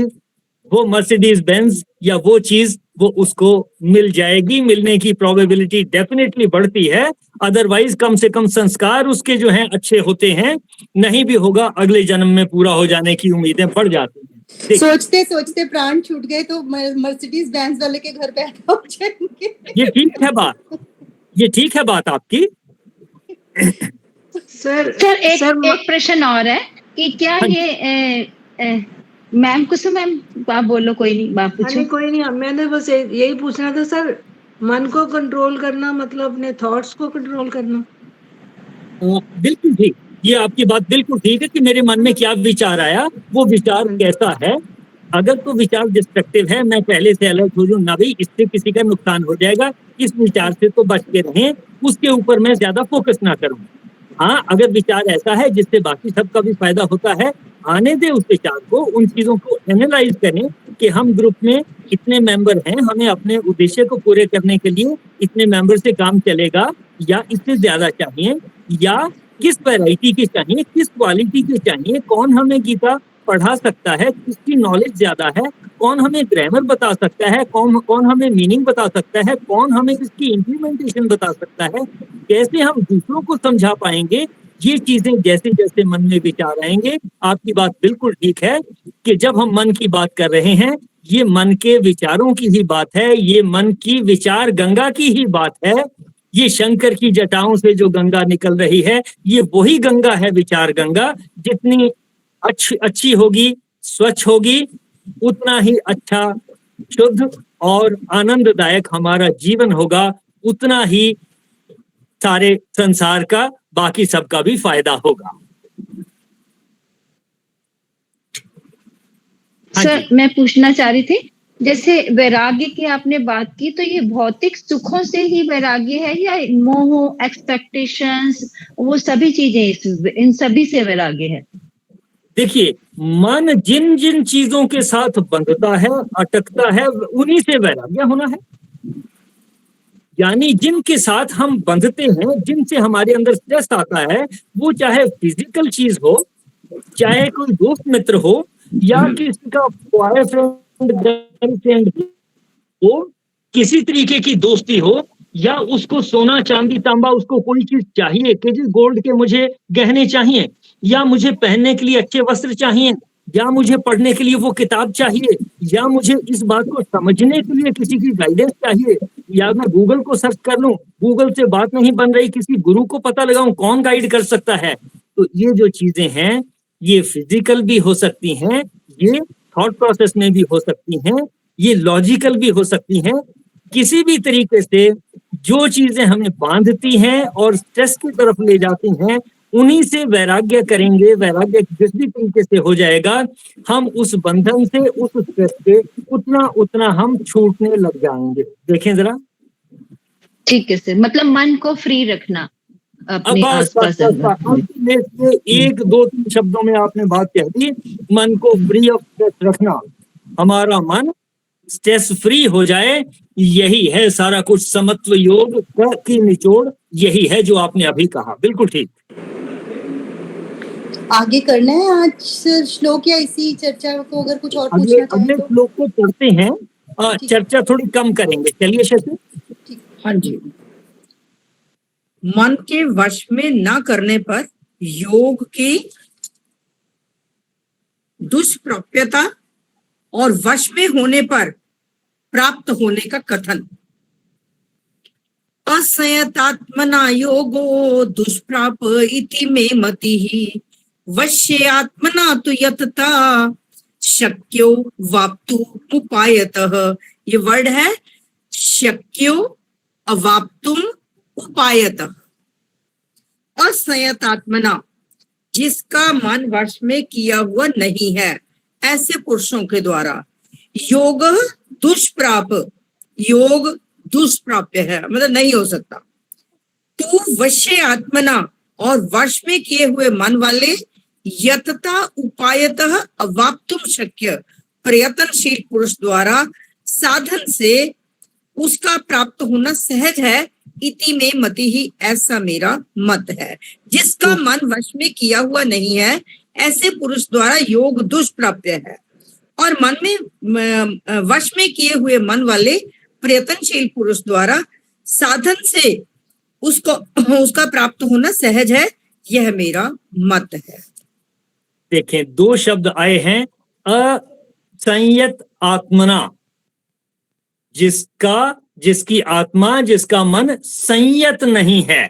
Speaker 2: वो मर्सिडीज बेंज या वो चीज वो उसको मिल जाएगी। मिलने की प्रोबेबिलिटी डेफिनेटली बढ़ती है। अदरवाइज कम से कम संस्कार उसके जो हैं अच्छे होते हैं, नहीं भी होगा अगले जन्म में पूरा हो जाने की उम्मीदें बढ़ जाती हैं।
Speaker 3: सोचते सोचते प्राण छूट गए तो मर्सिडीज बेंज वाले के घर पैदा हो जाएंगे।
Speaker 2: ये ठीक है बात, ये ठीक है बात आपकी।
Speaker 7: सर एक प्रश्न और है कि क्या ये मैम कुछ मैम आप बोलो, कोई नहीं आप पूछो।
Speaker 8: कोई नहीं, मैंने बस यही पूछना था सर, मन को कंट्रोल करना मतलब अपने थॉट्स को कंट्रोल करना।
Speaker 2: बिल्कुल ठीक, ये आपकी बात बिल्कुल ठीक है कि मेरे मन में क्या विचार आया, वो विचार कैसा है। अगर तो विचार डिस्ट्रक्टिव है, मैं पहले से अलर्ट हो जाऊं, ना भाई इससे किसी का नुकसान हो जाएगा, इस विचार से तो बच के रहें, उसके ऊपर मैं ज्यादा फोकस ना करूं। हाँ, अगर विचार ऐसा है जिससे बाकी सबका भी फायदा होता है, आने दे उस विचार को, उन चीजों को एनालाइज करें कि हम ग्रुप में इतने मेंबर हैं, हमें अपने उद्देश्य को पूरे करने के लिए इतने मेंबर से काम चलेगा या इससे ज्यादा चाहिए, या किस वैरायटी की चाहिए, किस क्वालिटी की चाहिए, कौन हमें गीता पढ़ा सकता है, किसकी नॉलेज ज्यादा है, कौन हमें ग्रामर बता सकता है, कौन हमें मीनिंग बता सकता है, कौन हमें इसकी इम्प्लीमेंटेशन बता सकता है, कैसे हम दूसरों को समझा पाएंगे। ये चीजें जैसे जैसे मन में विचार आएंगे, आपकी बात बिल्कुल ठीक है कि जब हम मन की बात कर रहे हैं, ये मन के विचारों की ही बात है, ये मन की विचार गंगा की ही बात है। ये शंकर की जटाओं से जो गंगा निकल रही है, ये वही गंगा है, विचार गंगा। जितनी अच्छी होगी, स्वच्छ होगी, उतना ही अच्छा, शुद्ध और आनंददायक हमारा जीवन होगा, उतना ही सारे संसार का, बाकी सबका भी फायदा होगा।
Speaker 7: सर मैं पूछना चाह रही थी, जैसे वैराग्य की आपने बात की, तो ये भौतिक सुखों से ही वैराग्य है या मोह, एक्सपेक्टेशंस, वो सभी चीजें, इन सभी से वैराग्य है?
Speaker 2: देखिए, मन जिन जिन चीजों के साथ बंधता है, अटकता है, उन्हीं से वैराग्य होना है। यानी जिनके साथ हम बंधते हैं, जिनसे हमारे अंदर स्ट्रेस आता है, वो चाहे फिजिकल चीज हो, चाहे कोई दोस्त मित्र हो, या किसी का बॉयफ्रेंड गर्लफ्रेंड हो, किसी तरीके की दोस्ती हो, या उसको सोना चांदी तांबा उसको कोई चीज चाहिए कि जी गोल्ड के मुझे गहने चाहिए, या मुझे पहनने के लिए अच्छे वस्त्र चाहिए, या मुझे पढ़ने के लिए वो किताब चाहिए, या मुझे इस बात को समझने के लिए किसी की गाइडेंस चाहिए, या मैं गूगल को सर्च कर लूं, गूगल से बात नहीं बन रही, किसी गुरु को पता लगाऊं कौन गाइड कर सकता है। तो ये जो चीजें हैं, ये फिजिकल भी हो सकती हैं, ये थॉट प्रोसेस में भी हो सकती हैं, ये लॉजिकल भी हो सकती हैं। किसी भी तरीके से जो चीजें हमें बांधती हैं और स्ट्रेस की तरफ ले जाती हैं, उन्हीं से वैराग्य करेंगे। वैराग्य जिस भी तरीके से हो जाएगा, हम उस बंधन से, उस स्ट्रेस से उतना उतना हम छूटने लग जाएंगे। देखें जरा।
Speaker 7: ठीक है सर, मतलब मन को फ्री रखना अपने आसपास।
Speaker 2: एक दो तीन शब्दों में आपने बात कह दी, मन को फ्री ऑफ स्ट्रेस रखना, हमारा मन स्ट्रेस फ्री हो जाए, यही है सारा कुछ। समत्व योग की निचोड़ यही है जो आपने अभी कहा, बिल्कुल ठीक।
Speaker 3: आगे करना है आज श्लोक या इसी चर्चा को अगर कुछ और पूछना चाहें तो?
Speaker 2: श्लोक को पढ़ते हैं, चर्चा थोड़ी कम करेंगे। चलिए शशि।
Speaker 1: हाँ जी। मन के वश में ना करने पर योग की दुष्प्राप्यता और वश में होने पर प्राप्त होने का कथन। असंयतात्मना योगो दुष्प्राप इति मे मतिः वश्यात्मना तु यतता शक्यो वाप्तु उपायतः। ये वर्ड है शक्यो अवाप्तुम उपायतः। असंयतात्मना, जिसका मन वश में किया हुआ नहीं है, ऐसे पुरुषों के द्वारा। योग दुष्प्राप, योग दुष्प्राप्य है, मतलब नहीं हो सकता। तू वश्य आत्मना और वश में किए हुए मन वाले यतता उपायतः अवाप्तुम शक्य प्रयत्नशील पुरुष द्वारा साधन से उसका प्राप्त होना सहज है, इति में मति ही, ऐसा मेरा मत है। जिसका मन वश में किया हुआ नहीं है, ऐसे पुरुष द्वारा योग दुष्प्राप्य है, और मन में वश में किए हुए मन वाले प्रयत्नशील पुरुष द्वारा साधन से उसका प्राप्त होना सहज है, यह मेरा मत है।
Speaker 2: देखें, दो शब्द आए हैं, असंयत आत्मना, जिसकी आत्मा, जिसका मन संयत नहीं है।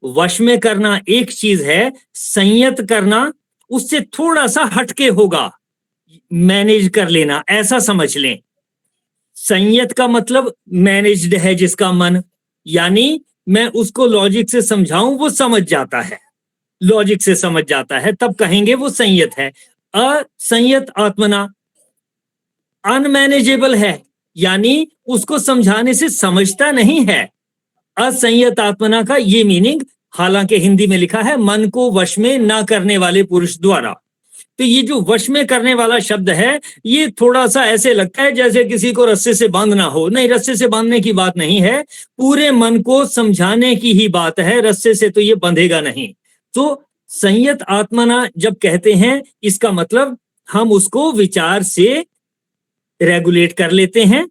Speaker 2: वश में करना एक चीज है, संयत करना उससे थोड़ा सा हटके होगा, मैनेज कर लेना, ऐसा समझ लें। संयत का मतलब मैनेज्ड है जिसका मन, यानी मैं उसको लॉजिक से समझाऊं वो समझ जाता है, लॉजिक से समझ जाता है, तब कहेंगे वो संयत है। असंयत आत्मना अनमैनेजेबल है, यानी उसको समझाने से समझता नहीं है। असंयत आत्मना का ये मीनिंग, हालांकि हिंदी में लिखा है मन को वश में ना करने वाले पुरुष द्वारा। तो ये जो वश में करने वाला शब्द है, ये थोड़ा सा ऐसे लगता है जैसे किसी को रस्से से बांधना हो। नहीं, रस्से से बांधने की बात नहीं है, पूरे मन को समझाने की ही बात है, रस्से से तो ये बंधेगा नहीं। तो संयत आत्मना जब कहते हैं, इसका मतलब हम उसको विचार से रेगुलेट कर लेते हैं।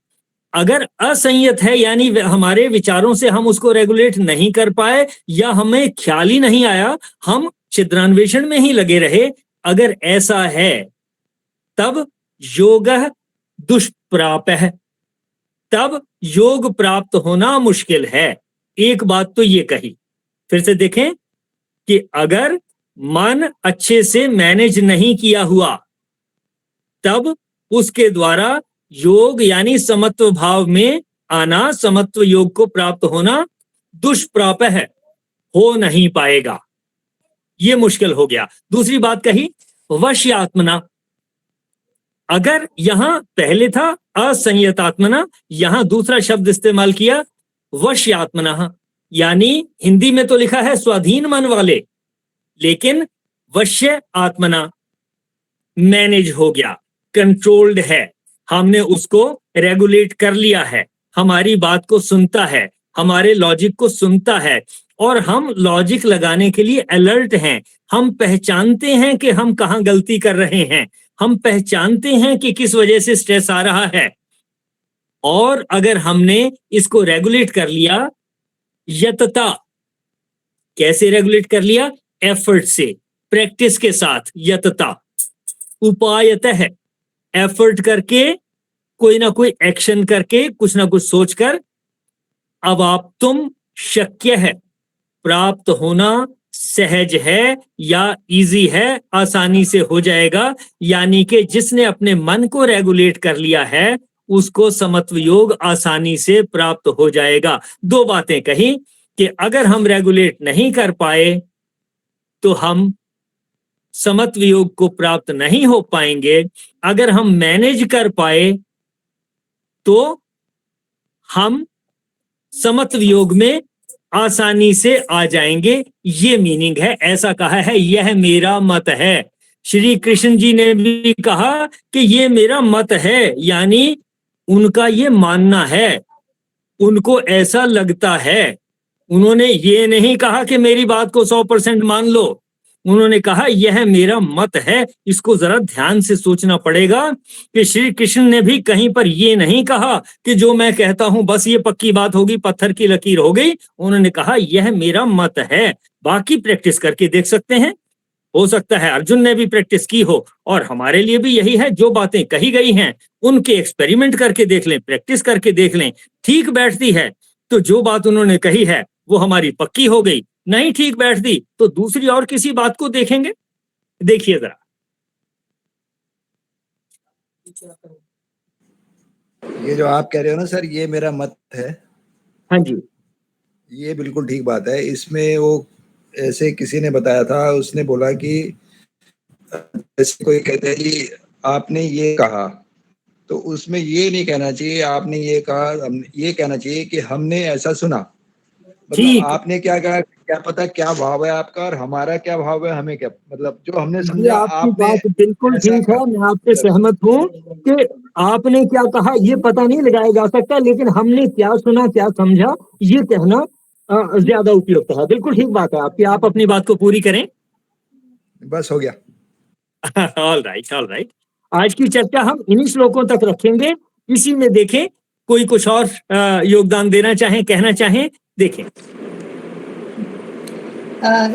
Speaker 2: अगर असंयत है, यानी हमारे विचारों से हम उसको रेगुलेट नहीं कर पाए, या हमें ख्याल ही नहीं आया, हम छिद्रान्वेषण में ही लगे रहे, अगर ऐसा है तब योगः दुष्प्रापः, तब योग प्राप्त होना मुश्किल है। एक बात तो ये कही, फिर से देखें कि अगर मन अच्छे से मैनेज नहीं किया हुआ, तब उसके द्वारा योग यानी समत्व भाव में आना, समत्व योग को प्राप्त होना दुष्प्राप है, हो नहीं पाएगा, ये मुश्किल हो गया। दूसरी बात कही वश्य आत्मना, अगर यहां पहले था असंयत आत्मना, यहां दूसरा शब्द इस्तेमाल किया वश्य आत्मना, यानी हिंदी में तो लिखा है स्वाधीन मन वाले, लेकिन वश्य आत्मना मैनेज हो गया, कंट्रोल्ड है, हमने उसको रेगुलेट कर लिया है, हमारी बात को सुनता है, हमारे लॉजिक को सुनता है, और हम लॉजिक लगाने के लिए अलर्ट हैं। हम पहचानते हैं कि हम कहां गलती कर रहे हैं, हम पहचानते हैं कि किस वजह से स्ट्रेस आ रहा है, और अगर हमने इसको रेगुलेट कर लिया, यतता कैसे रेगुलेट कर लिया? एफर्ट से, प्रैक्टिस के साथ, यतता उपायतः है, एफर्ट करके, कोई ना कोई एक्शन करके, कुछ ना कुछ सोचकर, अब आप तुम शक्य है, प्राप्त होना सहज है या इजी है, आसानी से हो जाएगा, यानी कि जिसने अपने मन को रेगुलेट कर लिया है उसको समत्व योग आसानी से प्राप्त हो जाएगा। दो बातें कही कि अगर हम रेगुलेट नहीं कर पाए तो हम समत्व योग को प्राप्त नहीं हो पाएंगे, अगर हम मैनेज कर पाए तो हम समत्व योग में आसानी से आ जाएंगे, ये मीनिंग है। ऐसा कहा है, यह मेरा मत है। श्री कृष्ण जी ने भी कहा कि ये मेरा मत है, यानी उनका ये मानना है, उनको ऐसा लगता है। उन्होंने ये नहीं कहा कि मेरी बात को 100% मान लो, उन्होंने कहा यह मेरा मत है। इसको जरा ध्यान से सोचना पड़ेगा कि श्री कृष्ण ने भी कहीं पर ये नहीं कहा कि जो मैं कहता हूं बस ये पक्की बात होगी, पत्थर की लकीर हो गई। उन्होंने कहा यह मेरा मत है, बाकी प्रैक्टिस करके देख सकते हैं। हो सकता है अर्जुन ने भी प्रैक्टिस की हो, और हमारे लिए भी यही है, जो बातें कही गई हैं उनके एक्सपेरिमेंट करके देख लें, प्रैक्टिस करके देख लें, ठीक बैठती है तो जो बात उन्होंने कही है वो हमारी पक्की हो गई, नहीं ठीक बैठती तो दूसरी और किसी बात को देखेंगे। देखिए जरा,
Speaker 4: ये जो आप कह रहे हो ना सर, ये मेरा मत है,
Speaker 2: हाँ जी,
Speaker 4: ये बिल्कुल ठीक बात है। इसमें वो ऐसे किसी ने बताया था, उसने बोला कि जैसे कोई कहते हैं कि आपने ये कहा, तो उसमें ये नहीं कहना चाहिए आपने ये कहा, ये कहना चाहिए कि हमने ऐसा सुना। मतलब
Speaker 2: ठीक।
Speaker 4: आपने क्या कहा, क्या पता क्या भाव है आपका और हमारा क्या भाव है, हमें क्या, मतलब जो हमने
Speaker 2: ये
Speaker 4: समझा
Speaker 2: आपकी
Speaker 4: आपने
Speaker 2: बात बिल्कुल
Speaker 4: ऐसा
Speaker 2: ठीक है,
Speaker 4: कहा।
Speaker 2: मैं आपसे सहमत हूँ कि आपने क्या कहा ये पता नहीं लगाया जा सकता, लेकिन हमने क्या सुना क्या समझा ये कहना ज्यादा उपयुक्त है। बिल्कुल ठीक बात है आपकी, आप अपनी बात को पूरी करें।
Speaker 4: बस हो गया।
Speaker 2: All right, all right. आज की चर्चा हम इन्हीं श्लोकों तक रखेंगे। इसी में देखें कोई कुछ और योगदान देना चाहें, कहना चाहें, देखें।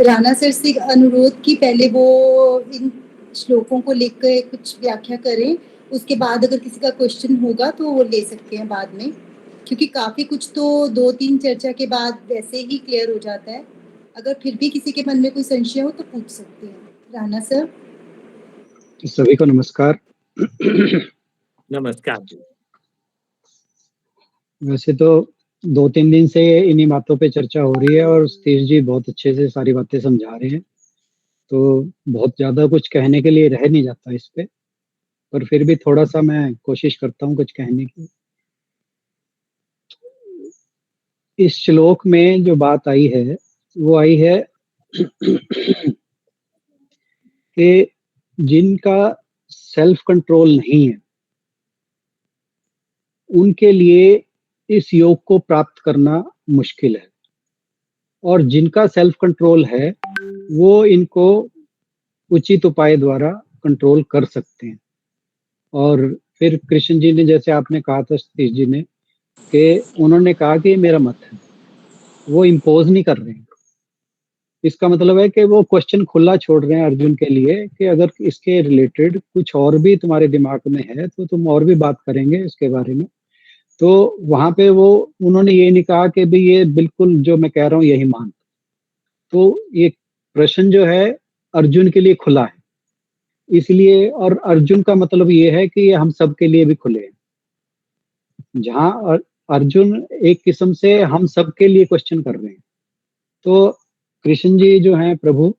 Speaker 3: राणा सर से अनुरोध कि पहले वो इन श्लोकों को लेकर कुछ व्याख्या करें, उसके बाद अगर किसी का क्वेश्चन होगा तो वो ले सकते हैं बाद में, क्योंकि काफी कुछ तो 2-3 चर्चा के बाद वैसे ही क्लियर हो जाता है। अगर फिर भी किसी के मन में कोई संशय हो तो पूछ सकते हैं। राणा सर।
Speaker 9: सभी को नमस्कार।
Speaker 2: नमस्कार जी।
Speaker 9: वैसे तो 2-3 दिन से इन्हीं बातों पे चर्चा हो रही है और सतीश जी बहुत अच्छे से सारी बातें समझा रहे हैं, तो बहुत ज्यादा कुछ कहने के लिए रह नहीं जाता इस पे, पर फिर भी थोड़ा सा मैं कोशिश करता हूँ कुछ कहने की। इस श्लोक में जो बात आई है वो आई है कि जिनका सेल्फ कंट्रोल नहीं है उनके लिए इस योग को प्राप्त करना मुश्किल है, और जिनका सेल्फ कंट्रोल है वो इनको उचित उपाय द्वारा कंट्रोल कर सकते हैं। और फिर कृष्ण जी ने, जैसे आपने कहा था सतीश जी ने, कि उन्होंने कहा कि मेरा मत है, वो इम्पोज नहीं कर रहे हैं। इसका मतलब है कि वो क्वेश्चन खुला छोड़ रहे हैं अर्जुन के लिए कि अगर इसके रिलेटेड कुछ और भी तुम्हारे दिमाग में है तो तुम और भी बात करेंगे इसके बारे में। तो वहां पे वो उन्होंने ये नहीं कहा कि भाई ये बिल्कुल जो मैं कह रहा हूँ यही मान। तो ये प्रश्न जो है अर्जुन के लिए खुला है, इसलिए, और अर्जुन का मतलब ये है कि ये हम सब के लिए भी खुले हैं। जहां अर्जुन एक किस्म से हम सब के लिए क्वेश्चन कर रहे हैं, तो कृष्ण जी जो हैं प्रभु,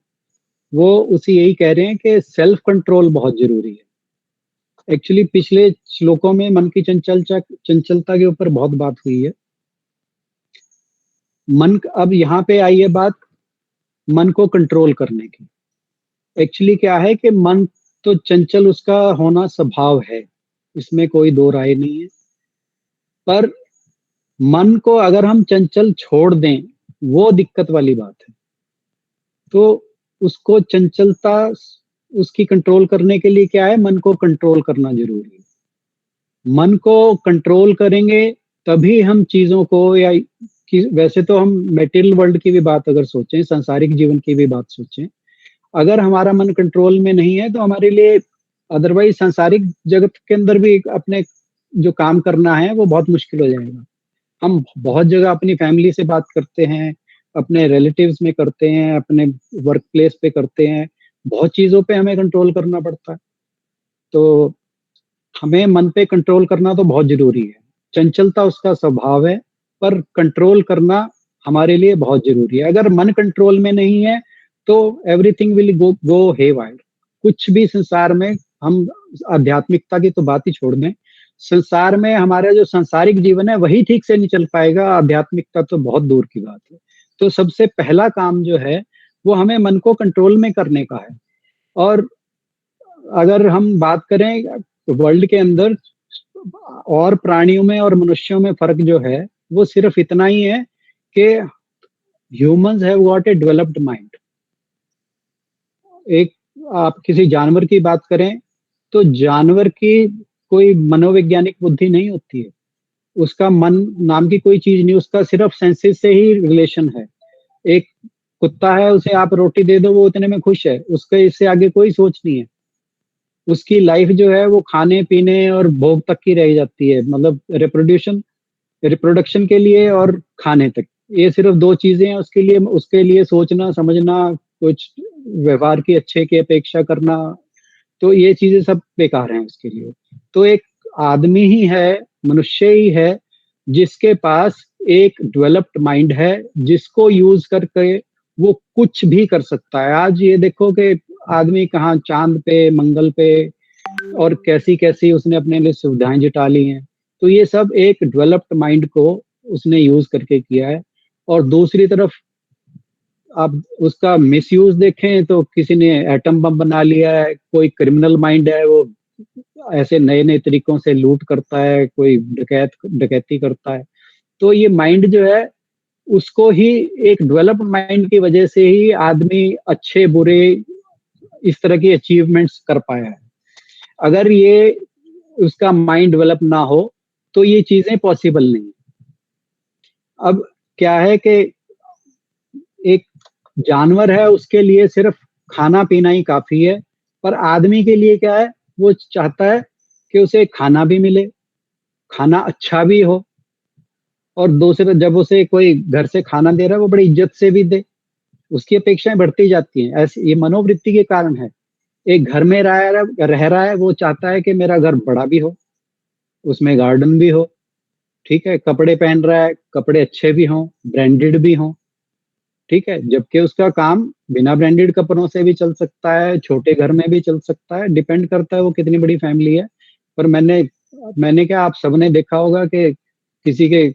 Speaker 9: वो उसी यही कह रहे हैं कि सेल्फ कंट्रोल बहुत जरूरी है। एक्चुअली पिछले श्लोकों में मन की चंचलता के ऊपर बहुत बात हुई है। मन, अब यहाँ पे आई है बात मन को कंट्रोल करने की। एक्चुअली क्या है कि मन तो चंचल उसका होना स्वभाव है, इसमें कोई दो राय नहीं है, पर मन को अगर हम चंचल छोड़ दें वो दिक्कत वाली बात है। तो उसको चंचलता उसकी कंट्रोल करने के लिए क्या है, मन को कंट्रोल करना जरूरी है। मन को कंट्रोल करेंगे तभी हम चीजों को, या वैसे तो हम मेटीरियल वर्ल्ड की भी बात अगर सोचें, सांसारिक जीवन की भी बात सोचें, अगर हमारा मन कंट्रोल में नहीं है तो हमारे लिए अदरवाइज सांसारिक जगत के अंदर भी अपने जो काम करना है वो बहुत मुश्किल हो जाएगा। हम बहुत जगह अपनी फैमिली से बात करते हैं, अपने रिलेटिव्स में करते हैं, अपने वर्क प्लेस पे करते हैं, बहुत चीजों पे हमें कंट्रोल करना पड़ता है। तो हमें मन पे कंट्रोल करना तो बहुत जरूरी है। चंचलता उसका स्वभाव है, पर कंट्रोल करना हमारे लिए बहुत जरूरी है। अगर मन कंट्रोल में नहीं है तो एवरीथिंग विल गो हेवायर। कुछ भी संसार में, हम आध्यात्मिकता की तो बात ही छोड़ दें, संसार में हमारा जो सांसारिक जीवन है वही ठीक से नहीं चल पाएगा, आध्यात्मिकता तो बहुत दूर की बात है। तो सबसे पहला काम जो है वो हमें मन को कंट्रोल में करने का है। और अगर हम बात करें वर्ल्ड के अंदर और प्राणियों में और मनुष्यों में फर्क जो है वो सिर्फ इतना ही है कि humans have got a developed mind. एक आप किसी जानवर की बात करें तो जानवर की कोई मनोवैज्ञानिक बुद्धि नहीं होती है, उसका मन नाम की कोई चीज नहीं, उसका सिर्फ सेंसेस से ही रिलेशन है। एक कुत्ता है, उसे आप रोटी दे दो वो उतने में खुश है, उसके इससे आगे कोई सोच नहीं है। उसकी लाइफ जो है वो खाने पीने और भोग तक की रह जाती है, मतलब रिप्रोडक्शन के लिए और खाने तक, ये सिर्फ दो चीजें हैं उसके लिए सोचना समझना, कुछ व्यवहार की अच्छे की अपेक्षा करना, तो ये चीजें सब बेकार हैं उसके लिए। तो एक आदमी ही है, मनुष्य ही है जिसके पास एक डेवलप्ड माइंड है, जिसको यूज करके वो कुछ भी कर सकता है। आज ये देखो कि आदमी कहाँ चांद पे, मंगल पे, और कैसी कैसी उसने अपने लिए सुविधाएं जुटा ली हैं। तो ये सब एक डेवलप्ड माइंड को उसने यूज करके किया है। और दूसरी तरफ आप उसका मिसयूज देखें तो किसी ने एटम बम बना लिया है, कोई क्रिमिनल माइंड है वो ऐसे नए नए तरीकों से लूट करता है, कोई डकैती करता है। तो ये माइंड जो है उसको ही एक डेवलप्ड माइंड की वजह से ही आदमी अच्छे बुरे इस तरह की अचीवमेंट्स कर पाया है। अगर ये उसका माइंड डेवलप ना हो तो ये चीजें पॉसिबल नहीं। अब क्या है कि एक जानवर है उसके लिए सिर्फ खाना पीना ही काफी है, पर आदमी के लिए क्या है, वो चाहता है कि उसे खाना भी मिले, खाना अच्छा भी हो, और दूसरे जब उसे कोई घर से खाना दे रहा है वो बड़ी इज्जत से भी दे, उसकी अपेक्षाएं बढ़ती जाती हैं। ऐसे ये मनोवृत्ति के कारण है। एक घर में रह रहा है, वो चाहता है कि मेरा घर बड़ा भी हो, उसमें गार्डन भी हो, ठीक है, कपड़े पहन रहा है, कपड़े अच्छे भी हों, ब्रांडेड भी हों, ठीक है, जबकि उसका काम बिना ब्रांडेड कपड़ों से भी चल सकता है, छोटे घर में भी चल सकता है, डिपेंड करता है वो कितनी बड़ी फैमिली है। पर मैंने क्या, आप सबने देखा होगा कि किसी के